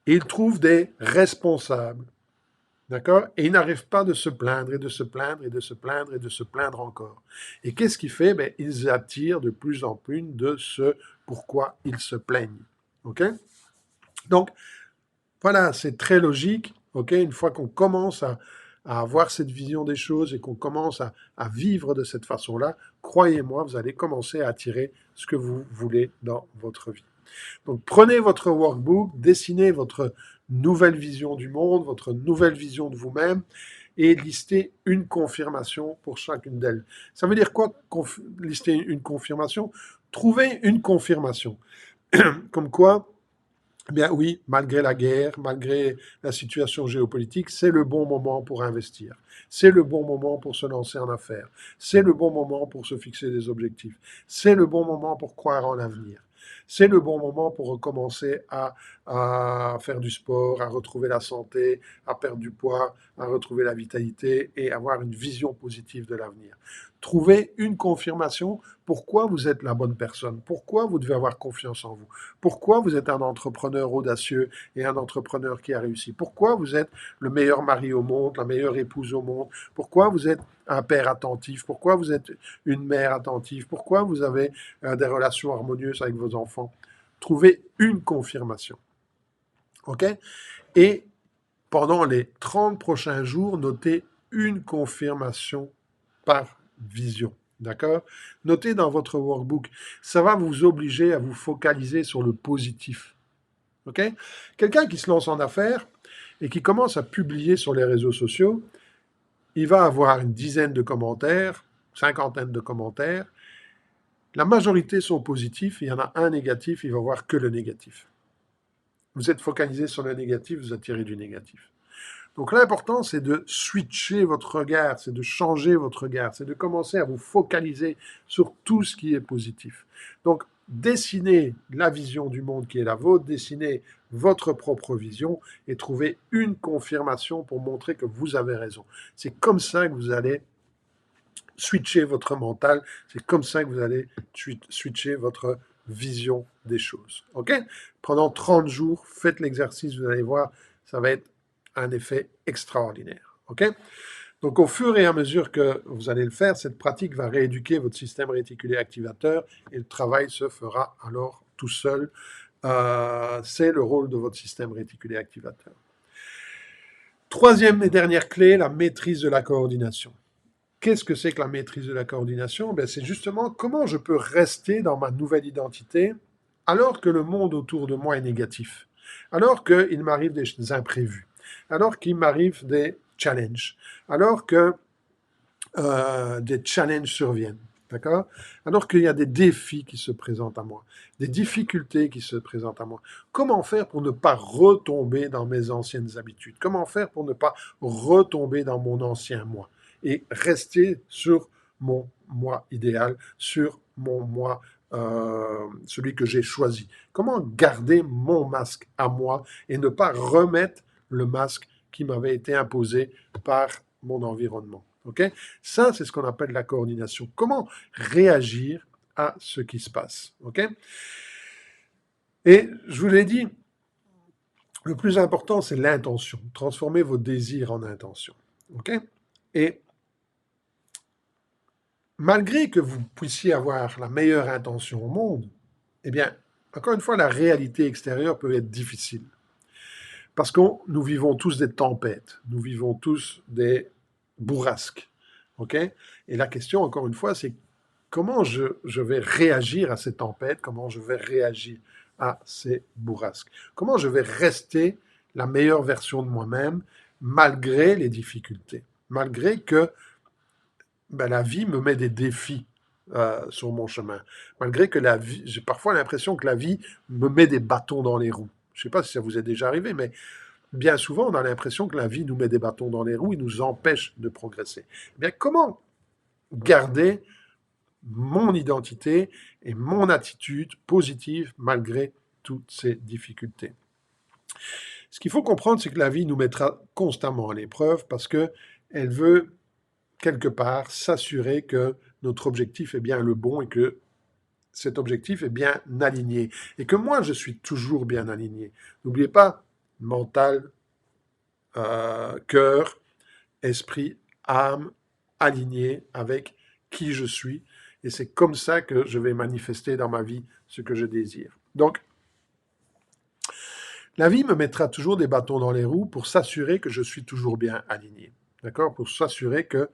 Speaker 1: Et ils trouvent des responsables. D'accord? Et ils n'arrivent pas de se plaindre et de se plaindre et de se plaindre et de se plaindre encore. Et qu'est-ce qui fait? Ben, ils attirent de plus en plus de ce pourquoi ils se plaignent. OK? Donc, voilà, c'est très logique. OK? Une fois qu'on commence à avoir cette vision des choses et qu'on commence à vivre de cette façon-là, croyez-moi, vous allez commencer à attirer ce que vous voulez dans votre vie. Donc, prenez votre workbook, dessinez votre nouvelle vision du monde, votre nouvelle vision de vous-même, et listez une confirmation pour chacune d'elles. Ça veut dire quoi, lister une confirmation? Trouvez une confirmation. Comme quoi, eh bien oui, malgré la guerre, malgré la situation géopolitique, c'est le bon moment pour investir. C'est le bon moment pour se lancer en affaires. C'est le bon moment pour se fixer des objectifs. C'est le bon moment pour croire en l'avenir. C'est le bon moment pour recommencer à faire du sport, à retrouver la santé, à perdre du poids, à retrouver la vitalité et avoir une vision positive de l'avenir. Trouvez une confirmation pourquoi vous êtes la bonne personne, pourquoi vous devez avoir confiance en vous, pourquoi vous êtes un entrepreneur audacieux et un entrepreneur qui a réussi, pourquoi vous êtes le meilleur mari au monde, la meilleure épouse au monde, pourquoi vous êtes un père attentif, pourquoi vous êtes une mère attentive, pourquoi vous avez des relations harmonieuses avec vos enfants. Trouvez une confirmation. OK? Et pendant les 30 prochains jours, notez une confirmation par vision. D'accord? Notez dans votre workbook. Ça va vous obliger à vous focaliser sur le positif. OK? Quelqu'un qui se lance en affaires et qui commence à publier sur les réseaux sociaux, il va avoir une dizaine de commentaires, cinquantaine de commentaires. La majorité sont positifs, il y en a un négatif, il va voir que le négatif. Vous êtes focalisé sur le négatif, vous attirez du négatif. Donc l'important, c'est de switcher votre regard, c'est de changer votre regard, c'est de commencer à vous focaliser sur tout ce qui est positif. Donc, dessinez la vision du monde qui est la vôtre, dessinez votre propre vision et trouvez une confirmation pour montrer que vous avez raison. C'est comme ça que vous allez switcher votre mental, c'est comme ça que vous allez switcher votre vision des choses. OK? Pendant 30 jours, faites l'exercice, vous allez voir, ça va être un effet extraordinaire. OK? Donc, au fur et à mesure que vous allez le faire, cette pratique va rééduquer votre système réticulé activateur et le travail se fera alors tout seul. C'est le rôle de votre système réticulé activateur. Troisième et dernière clé, la maîtrise de la coordination. Qu'est-ce que c'est que la maîtrise de la coordination? C'est justement comment je peux rester dans ma nouvelle identité alors que le monde autour de moi est négatif, alors qu'il m'arrive des imprévus, alors qu'il m'arrive des challenges, alors que des challenges surviennent. D'accord? Alors qu'il y a des défis qui se présentent à moi, des difficultés qui se présentent à moi. Comment faire pour ne pas retomber dans mes anciennes habitudes? Comment faire pour ne pas retomber dans mon ancien moi et rester sur mon moi idéal, sur mon moi, celui que j'ai choisi? Comment garder mon masque à moi et ne pas remettre le masque qui m'avait été imposé par mon environnement? Ok? Ça, c'est ce qu'on appelle la coordination. Comment réagir à ce qui se passe? Ok? Et je vous l'ai dit, le plus important, c'est l'intention. Transformez vos désirs en intention. Ok? Et malgré que vous puissiez avoir la meilleure intention au monde, eh bien, encore une fois, la réalité extérieure peut être difficile. Parce que nous vivons tous des tempêtes, nous vivons tous des bourrasques. Ok? Et la question, encore une fois, c'est comment je vais réagir à ces tempêtes, comment je vais réagir à ces bourrasques, comment je vais rester la meilleure version de moi-même malgré les difficultés, malgré que la vie me met des défis sur mon chemin, malgré que la vie, j'ai parfois l'impression que la vie me met des bâtons dans les roues. Je ne sais pas si ça vous est déjà arrivé, mais bien souvent, on a l'impression que la vie nous met des bâtons dans les roues et nous empêche de progresser. Eh bien, comment garder mon identité et mon attitude positive malgré toutes ces difficultés? Ce qu'il faut comprendre, c'est que la vie nous mettra constamment à l'épreuve parce que elle veut quelque part s'assurer que notre objectif est bien le bon et que cet objectif est bien aligné et que moi je suis toujours bien aligné. N'oubliez pas, mental, cœur, esprit, âme, aligné avec qui je suis. Et c'est comme ça que je vais manifester dans ma vie ce que je désire. Donc, la vie me mettra toujours des bâtons dans les roues pour s'assurer que je suis toujours bien aligné. D'accord? Pour s'assurer que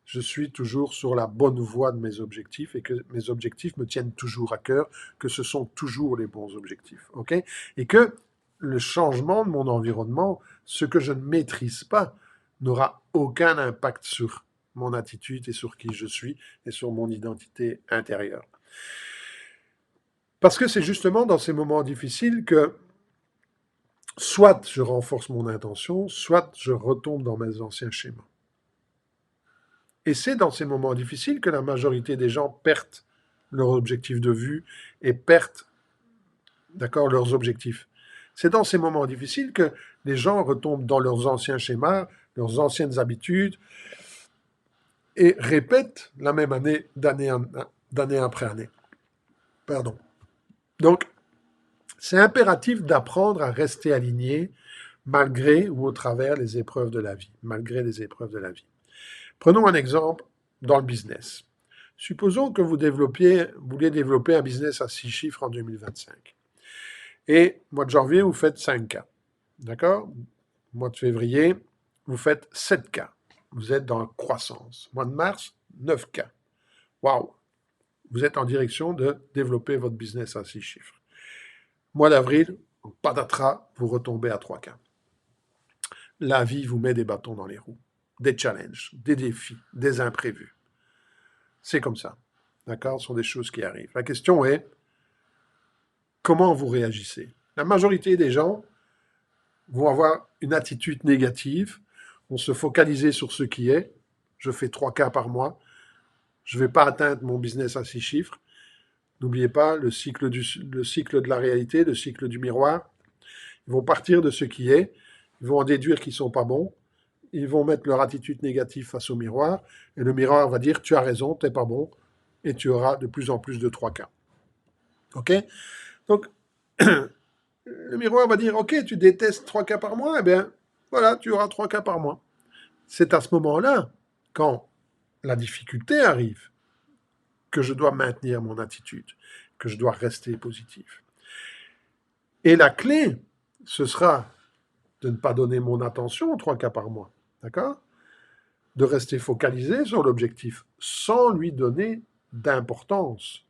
Speaker 1: je suis toujours sur la bonne voie de mes objectifs et que mes objectifs me tiennent toujours à cœur, que ce sont toujours les bons objectifs. OK? Et que le changement de mon environnement, ce que je ne maîtrise pas, n'aura aucun impact sur mon attitude et sur qui je suis et sur mon identité intérieure. Parce que c'est justement dans ces moments difficiles que soit je renforce mon intention, soit je retombe dans mes anciens schémas. Et c'est dans ces moments difficiles que la majorité des gens perdent leur objectif de vue et perdent, d'accord, leurs objectifs. C'est dans ces moments difficiles que les gens retombent dans leurs anciens schémas, leurs anciennes habitudes, et répètent la même année d'année après année. Pardon. Donc, c'est impératif d'apprendre à rester aligné malgré ou au travers les épreuves de la vie, malgré les épreuves de la vie. Prenons un exemple dans le business. Supposons que vous voulez développer un business à 6 chiffres en 2025. Et mois de janvier, vous faites 5 cas. D'accord? Mois de février, vous faites 7 cas. Vous êtes dans la croissance. Mois de mars, 9 cas. Waouh! Vous êtes en direction de développer votre business à 6 chiffres. Mois d'avril, patatras, vous retombez à 3 cas. La vie vous met des bâtons dans les roues, des challenges, des défis, des imprévus. C'est comme ça. D'accord? Ce sont des choses qui arrivent. La question est, comment vous réagissez? La majorité des gens vont avoir une attitude négative, vont se focaliser sur ce qui est. Je fais 3 cas par mois. Je ne vais pas atteindre mon business à 6 chiffres. N'oubliez pas le cycle de la réalité, le cycle du miroir. Ils vont partir de ce qui est. Ils vont en déduire qu'ils ne sont pas bons. Ils vont mettre leur attitude négative face au miroir. Et le miroir va dire, tu as raison, tu n'es pas bon. Et tu auras de plus en plus de 3 cas. OK? Donc, le miroir va dire, OK, tu détestes 3 cas par mois, eh bien, voilà, tu auras 3 cas par mois. C'est à ce moment-là, quand la difficulté arrive, que je dois maintenir mon attitude, que je dois rester positif. Et la clé, ce sera de ne pas donner mon attention aux 3 cas par mois, d'accord? De rester focalisé sur l'objectif, sans lui donner d'importance.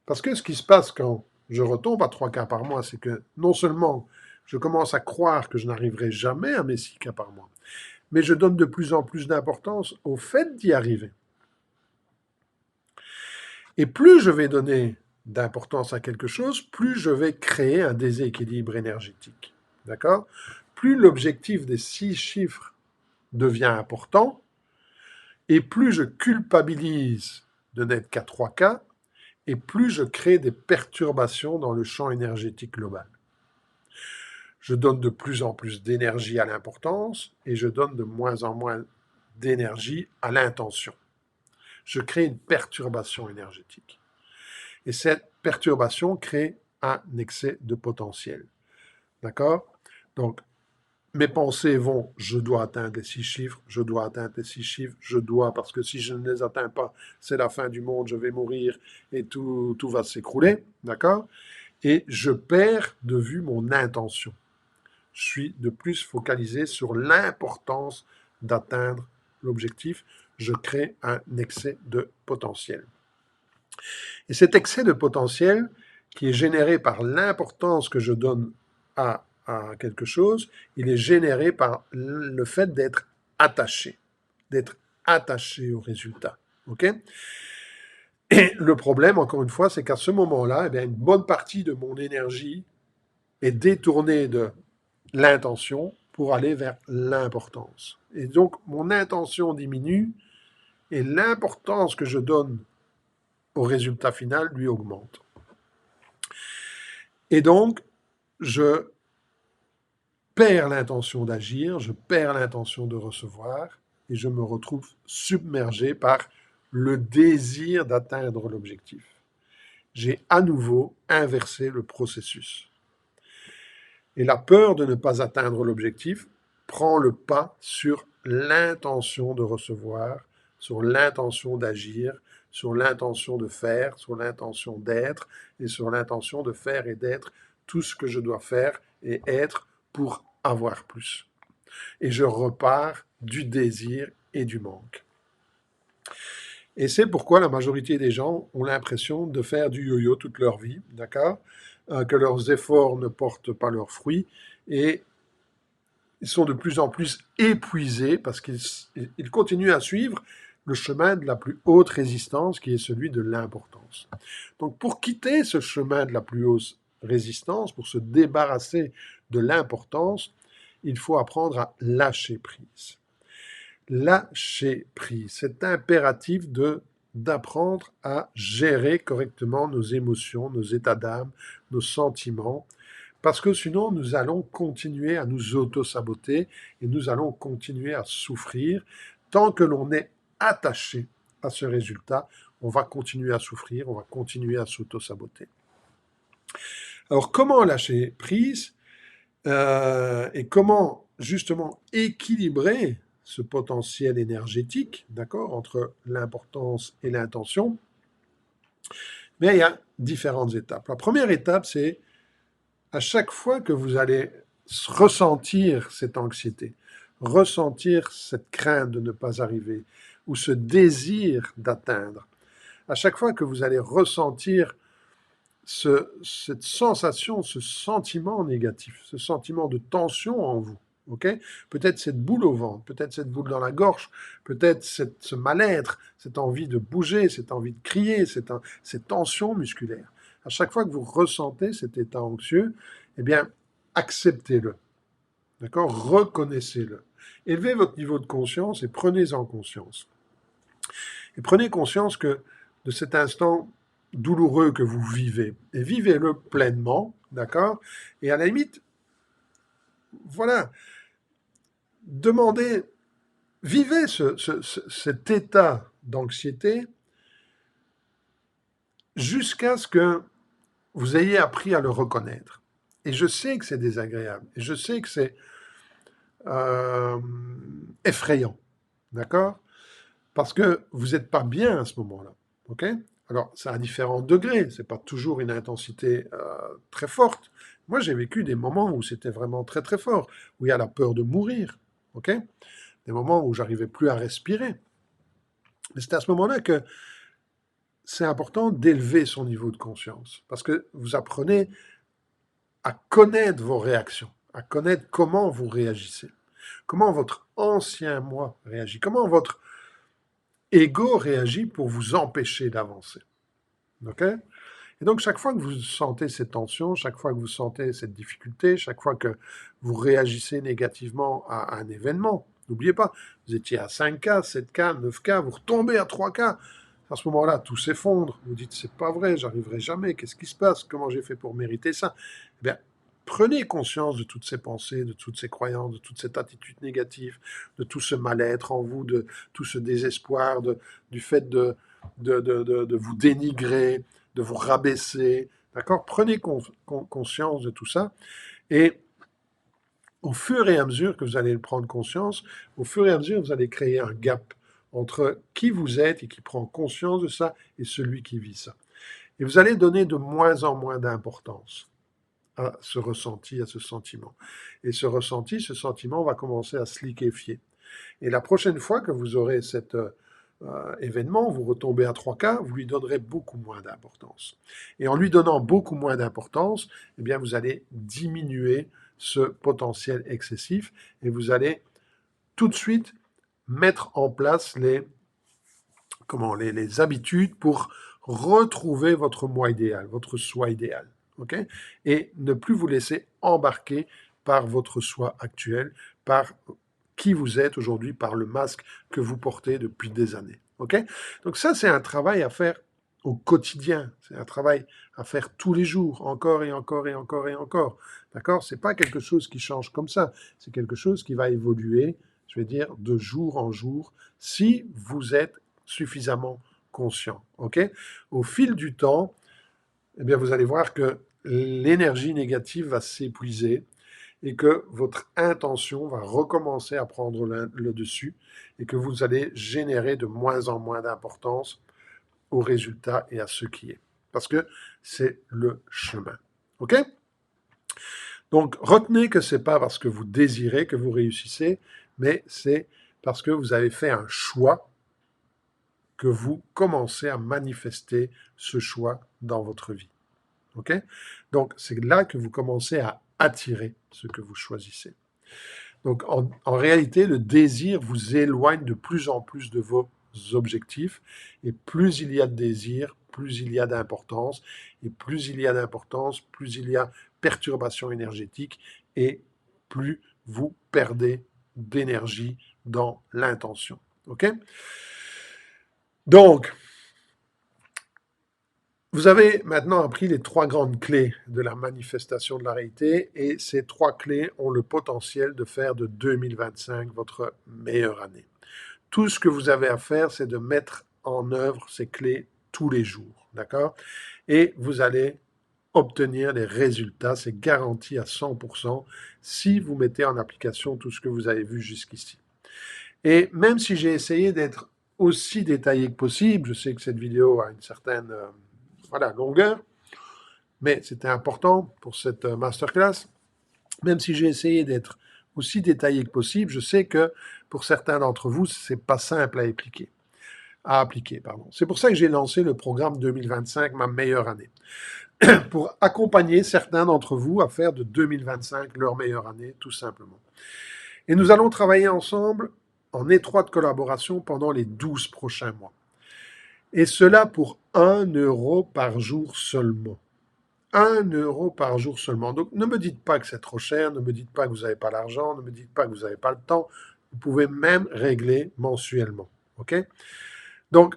Speaker 1: Parce que ce qui se passe quand je retombe à 3 cas par mois, c'est que non seulement je commence à croire que je n'arriverai jamais à mes 6 cas par mois, mais je donne de plus en plus d'importance au fait d'y arriver. Et plus je vais donner d'importance à quelque chose, plus je vais créer un déséquilibre énergétique. D'accord? Plus l'objectif des 6 chiffres devient important, et plus je culpabilise de n'être qu'à 3K, et plus je crée des perturbations dans le champ énergétique global. Je donne de plus en plus d'énergie à l'importance et je donne de moins en moins d'énergie à l'intention. Je crée une perturbation énergétique. Et cette perturbation crée un excès de potentiel. D'accord? Donc, mes pensées vont, je dois atteindre les 6 chiffres, je dois atteindre les 6 chiffres, je dois, parce que si je ne les atteins pas, c'est la fin du monde, je vais mourir et tout va s'écrouler. D'accord? Et je perds de vue mon intention. Je suis de plus focalisé sur l'importance d'atteindre l'objectif. Je crée un excès de potentiel. Et cet excès de potentiel, qui est généré par l'importance que je donne à quelque chose, il est généré par le fait d'être attaché au résultat. OK? Et le problème, encore une fois, c'est qu'à ce moment-là, eh bien, une bonne partie de mon énergie est détournée de l'intention pour aller vers l'importance. Et donc, mon intention diminue et l'importance que je donne au résultat final lui augmente. Et donc, je perds l'intention d'agir, je perds l'intention de recevoir et je me retrouve submergé par le désir d'atteindre l'objectif. J'ai à nouveau inversé le processus. Et la peur de ne pas atteindre l'objectif prend le pas sur l'intention de recevoir, sur l'intention d'agir, sur l'intention de faire, sur l'intention d'être et sur l'intention de faire et d'être tout ce que je dois faire et être pour avoir plus. Et je repars du désir et du manque. Et c'est pourquoi la majorité des gens ont l'impression de faire du yo-yo toute leur vie, d'accord? Que leurs efforts ne portent pas leurs fruits et ils sont de plus en plus épuisés parce qu'ils continuent à suivre le chemin de la plus haute résistance qui est celui de l'importance. Donc pour quitter ce chemin de la plus haute résistance, pour se débarrasser de l'importance, il faut apprendre à lâcher prise. Lâcher prise, c'est impératif d'apprendre à gérer correctement nos émotions, nos états d'âme, nos sentiments, parce que sinon nous allons continuer à nous auto-saboter et nous allons continuer à souffrir. Tant que l'on est attaché à ce résultat, on va continuer à souffrir, on va continuer à s'auto-saboter. Alors comment lâcher prise et comment justement équilibrer ce potentiel énergétique, d'accord, entre l'importance et l'intention? Mais il y a différentes étapes. La première étape, c'est à chaque fois que vous allez ressentir cette anxiété, ressentir cette crainte de ne pas arriver, ou ce désir d'atteindre, à chaque fois que vous allez ressentir cette sensation, ce sentiment négatif, ce sentiment de tension en vous, ok? Peut-être cette boule au ventre, peut-être cette boule dans la gorge, peut-être ce mal-être, cette envie de bouger, cette envie de crier, cette tension musculaire. À chaque fois que vous ressentez cet état anxieux, eh bien, acceptez-le, d'accord? Reconnaissez-le. Élevez votre niveau de conscience et prenez-en conscience. Et prenez conscience que de cet instant douloureux que vous vivez, et vivez-le pleinement, d'accord? Et à la limite, voilà, demandez, vivez cet état d'anxiété jusqu'à ce que vous ayez appris à le reconnaître. Et je sais que c'est désagréable, et je sais que c'est effrayant, d'accord? Parce que vous n'êtes pas bien à ce moment-là, ok? Alors, c'est à différents degrés, c'est pas toujours une intensité très forte. Moi, j'ai vécu des moments où c'était vraiment très très fort, où il y a la peur de mourir, ok? Des moments où j'arrivais plus à respirer. Mais c'est à ce moment-là que c'est important d'élever son niveau de conscience, parce que vous apprenez à connaître vos réactions, à connaître comment vous réagissez, comment votre ancien moi réagit, comment votre ego réagit pour vous empêcher d'avancer. OK? Et donc, chaque fois que vous sentez cette tension, chaque fois que vous sentez cette difficulté, chaque fois que vous réagissez négativement à un événement, n'oubliez pas, vous étiez à 5K, 7K, 9K, vous retombez à 3K. À ce moment-là, tout s'effondre. Vous dites, c'est pas vrai, j'arriverai jamais. Qu'est-ce qui se passe? Comment j'ai fait pour mériter ça? Eh bien, prenez conscience de toutes ces pensées, de toutes ces croyances, de toute cette attitude négative, de tout ce mal-être en vous, de tout ce désespoir, du fait de vous dénigrer, de vous rabaisser. D'accord? Prenez conscience de tout ça. Et au fur et à mesure que vous allez prendre conscience, au fur et à mesure, vous allez créer un gap entre qui vous êtes et qui prend conscience de ça et celui qui vit ça. Et vous allez donner de moins en moins d'importance à ce ressenti, à ce sentiment. Et ce ressenti, ce sentiment va commencer à se liquéfier. Et la prochaine fois que vous aurez cet événement, vous retombez à 3K, vous lui donnerez beaucoup moins d'importance. Et en lui donnant beaucoup moins d'importance, eh bien, vous allez diminuer ce potentiel excessif et vous allez tout de suite mettre en place les habitudes pour retrouver votre moi idéal, votre soi idéal. Okay? Et ne plus vous laisser embarquer par votre soi actuel, par qui vous êtes aujourd'hui, par le masque que vous portez depuis des années. Okay? Donc ça, c'est un travail à faire au quotidien. C'est un travail à faire tous les jours, encore et encore et encore et encore. D'accord? C'est pas quelque chose qui change comme ça. C'est quelque chose qui va évoluer, je vais dire, de jour en jour, si vous êtes suffisamment conscient. OK? Au fil du temps, eh bien, vous allez voir que l'énergie négative va s'épuiser et que votre intention va recommencer à prendre le dessus et que vous allez générer de moins en moins d'importance au résultat et à ce qui est. Parce que c'est le chemin. OK? Donc, retenez que ce n'est pas parce que vous désirez que vous réussissez, mais c'est parce que vous avez fait un choix que vous commencez à manifester ce choix dans votre vie. OK? Donc, c'est là que vous commencez à attirer ce que vous choisissez. Donc, en réalité, le désir vous éloigne de plus en plus de vos objectifs. Et plus il y a de désir, plus il y a d'importance. Et plus il y a d'importance, plus il y a perturbation énergétique et plus vous perdez d'énergie dans l'intention. OK? Donc, vous avez maintenant appris les 3 grandes clés de la manifestation de la réalité et ces 3 clés ont le potentiel de faire de 2025 votre meilleure année. Tout ce que vous avez à faire, c'est de mettre en œuvre ces clés tous les jours, d'accord? Et vous allez obtenir les résultats, c'est garanti à 100% si vous mettez en application tout ce que vous avez vu jusqu'ici. Et même si j'ai essayé d'être aussi détaillé que possible, je sais que cette vidéo a une certaine longueur, mais c'était important pour cette masterclass. Même si j'ai essayé d'être aussi détaillé que possible, je sais que pour certains d'entre vous, c'est pas simple à appliquer. C'est pour ça que j'ai lancé le programme 2025, ma meilleure année, pour accompagner certains d'entre vous à faire de 2025 leur meilleure année, tout simplement. Et nous allons travailler ensemble en étroite collaboration pendant les 12 prochains mois. Et cela pour 1 euro par jour seulement. 1 euro par jour seulement. Donc ne me dites pas que c'est trop cher, ne me dites pas que vous n'avez pas l'argent, ne me dites pas que vous n'avez pas le temps. Vous pouvez même régler mensuellement. OK? Donc,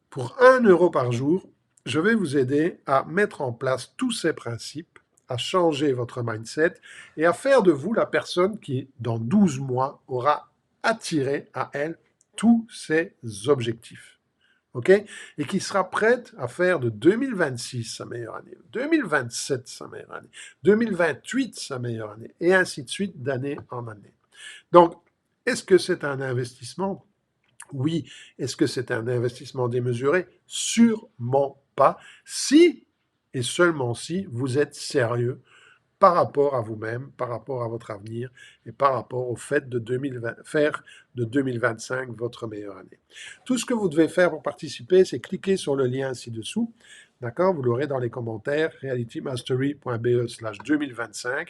Speaker 1: pour 1 euro par jour, je vais vous aider à mettre en place tous ces principes, à changer votre mindset et à faire de vous la personne qui, dans 12 mois, aura attiré à elle tous ses objectifs. OK? Et qui sera prête à faire de 2026 sa meilleure année, 2027 sa meilleure année, 2028 sa meilleure année, et ainsi de suite d'année en année. Donc, est-ce que c'est un investissement? Oui. Est-ce que c'est un investissement démesuré? Sûrement pas. Si, et seulement si, vous êtes sérieux par rapport à vous-même, par rapport à votre avenir et par rapport au fait de faire de 2025 votre meilleure année. Tout ce que vous devez faire pour participer, c'est cliquer sur le lien ci-dessous. D'accord? Vous l'aurez dans les commentaires, realitymastery.be/2025.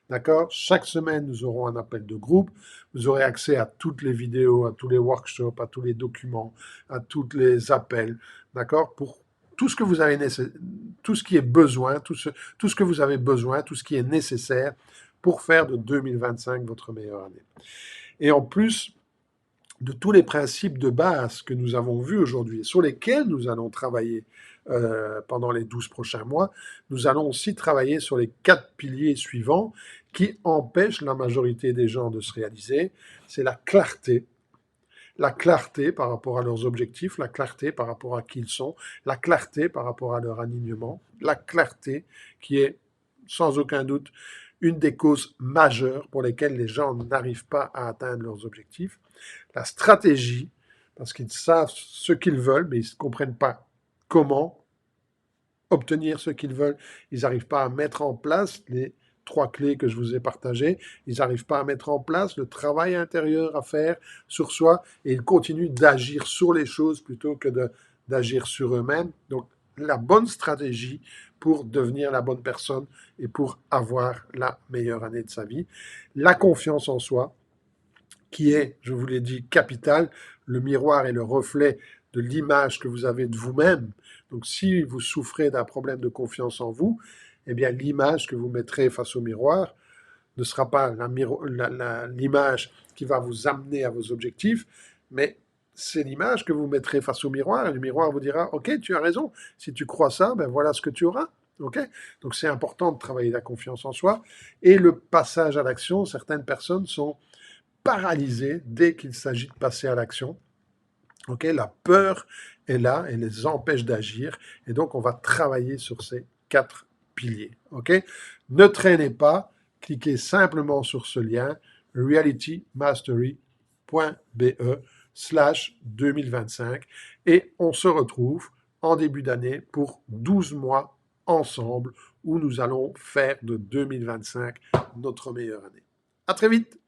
Speaker 1: D'accord? Chaque semaine, nous aurons un appel de groupe. Vous aurez accès à toutes les vidéos, à tous les workshops, à tous les documents, à tous les appels. D'accord? Pour tout ce que vous avez tout ce qui est besoin, tout ce que vous avez besoin, tout ce qui est nécessaire pour faire de 2025 votre meilleure année. Et en plus de tous les principes de base que nous avons vus aujourd'hui et sur lesquels nous allons travailler pendant les 12 prochains mois, nous allons aussi travailler sur les 4 piliers suivants qui empêchent la majorité des gens de se réaliser. C'est la clarté par rapport à leurs objectifs, la clarté par rapport à qui ils sont, la clarté par rapport à leur alignement, la clarté qui est sans aucun doute une des causes majeures pour lesquelles les gens n'arrivent pas à atteindre leurs objectifs, la stratégie, parce qu'ils savent ce qu'ils veulent, mais ils ne comprennent pas comment obtenir ce qu'ils veulent. Ils n'arrivent pas à mettre en place les 3 clés que je vous ai partagées. Ils n'arrivent pas à mettre en place le travail intérieur à faire sur soi et ils continuent d'agir sur les choses plutôt que d'agir sur eux-mêmes. Donc, la bonne stratégie pour devenir la bonne personne et pour avoir la meilleure année de sa vie. La confiance en soi, qui est, je vous l'ai dit, capitale. Le miroir est le reflet de l'image que vous avez de vous-même. Donc, si vous souffrez d'un problème de confiance en vous, eh bien, l'image que vous mettrez face au miroir ne sera pas l'image qui va vous amener à vos objectifs, mais c'est l'image que vous mettrez face au miroir, et le miroir vous dira « Ok, tu as raison, si tu crois ça, ben voilà ce que tu auras. » Okay, donc c'est important de travailler la confiance en soi. Et le passage à l'action, certaines personnes sont paralysées dès qu'il s'agit de passer à l'action. Okay, la peur est là, elle les empêche d'agir, et donc on va travailler sur ces 4 piliers. Okay, ne traînez pas, cliquez simplement sur ce lien realitymastery.be/2025 et on se retrouve en début d'année pour 12 mois ensemble où nous allons faire de 2025 notre meilleure année. À très vite!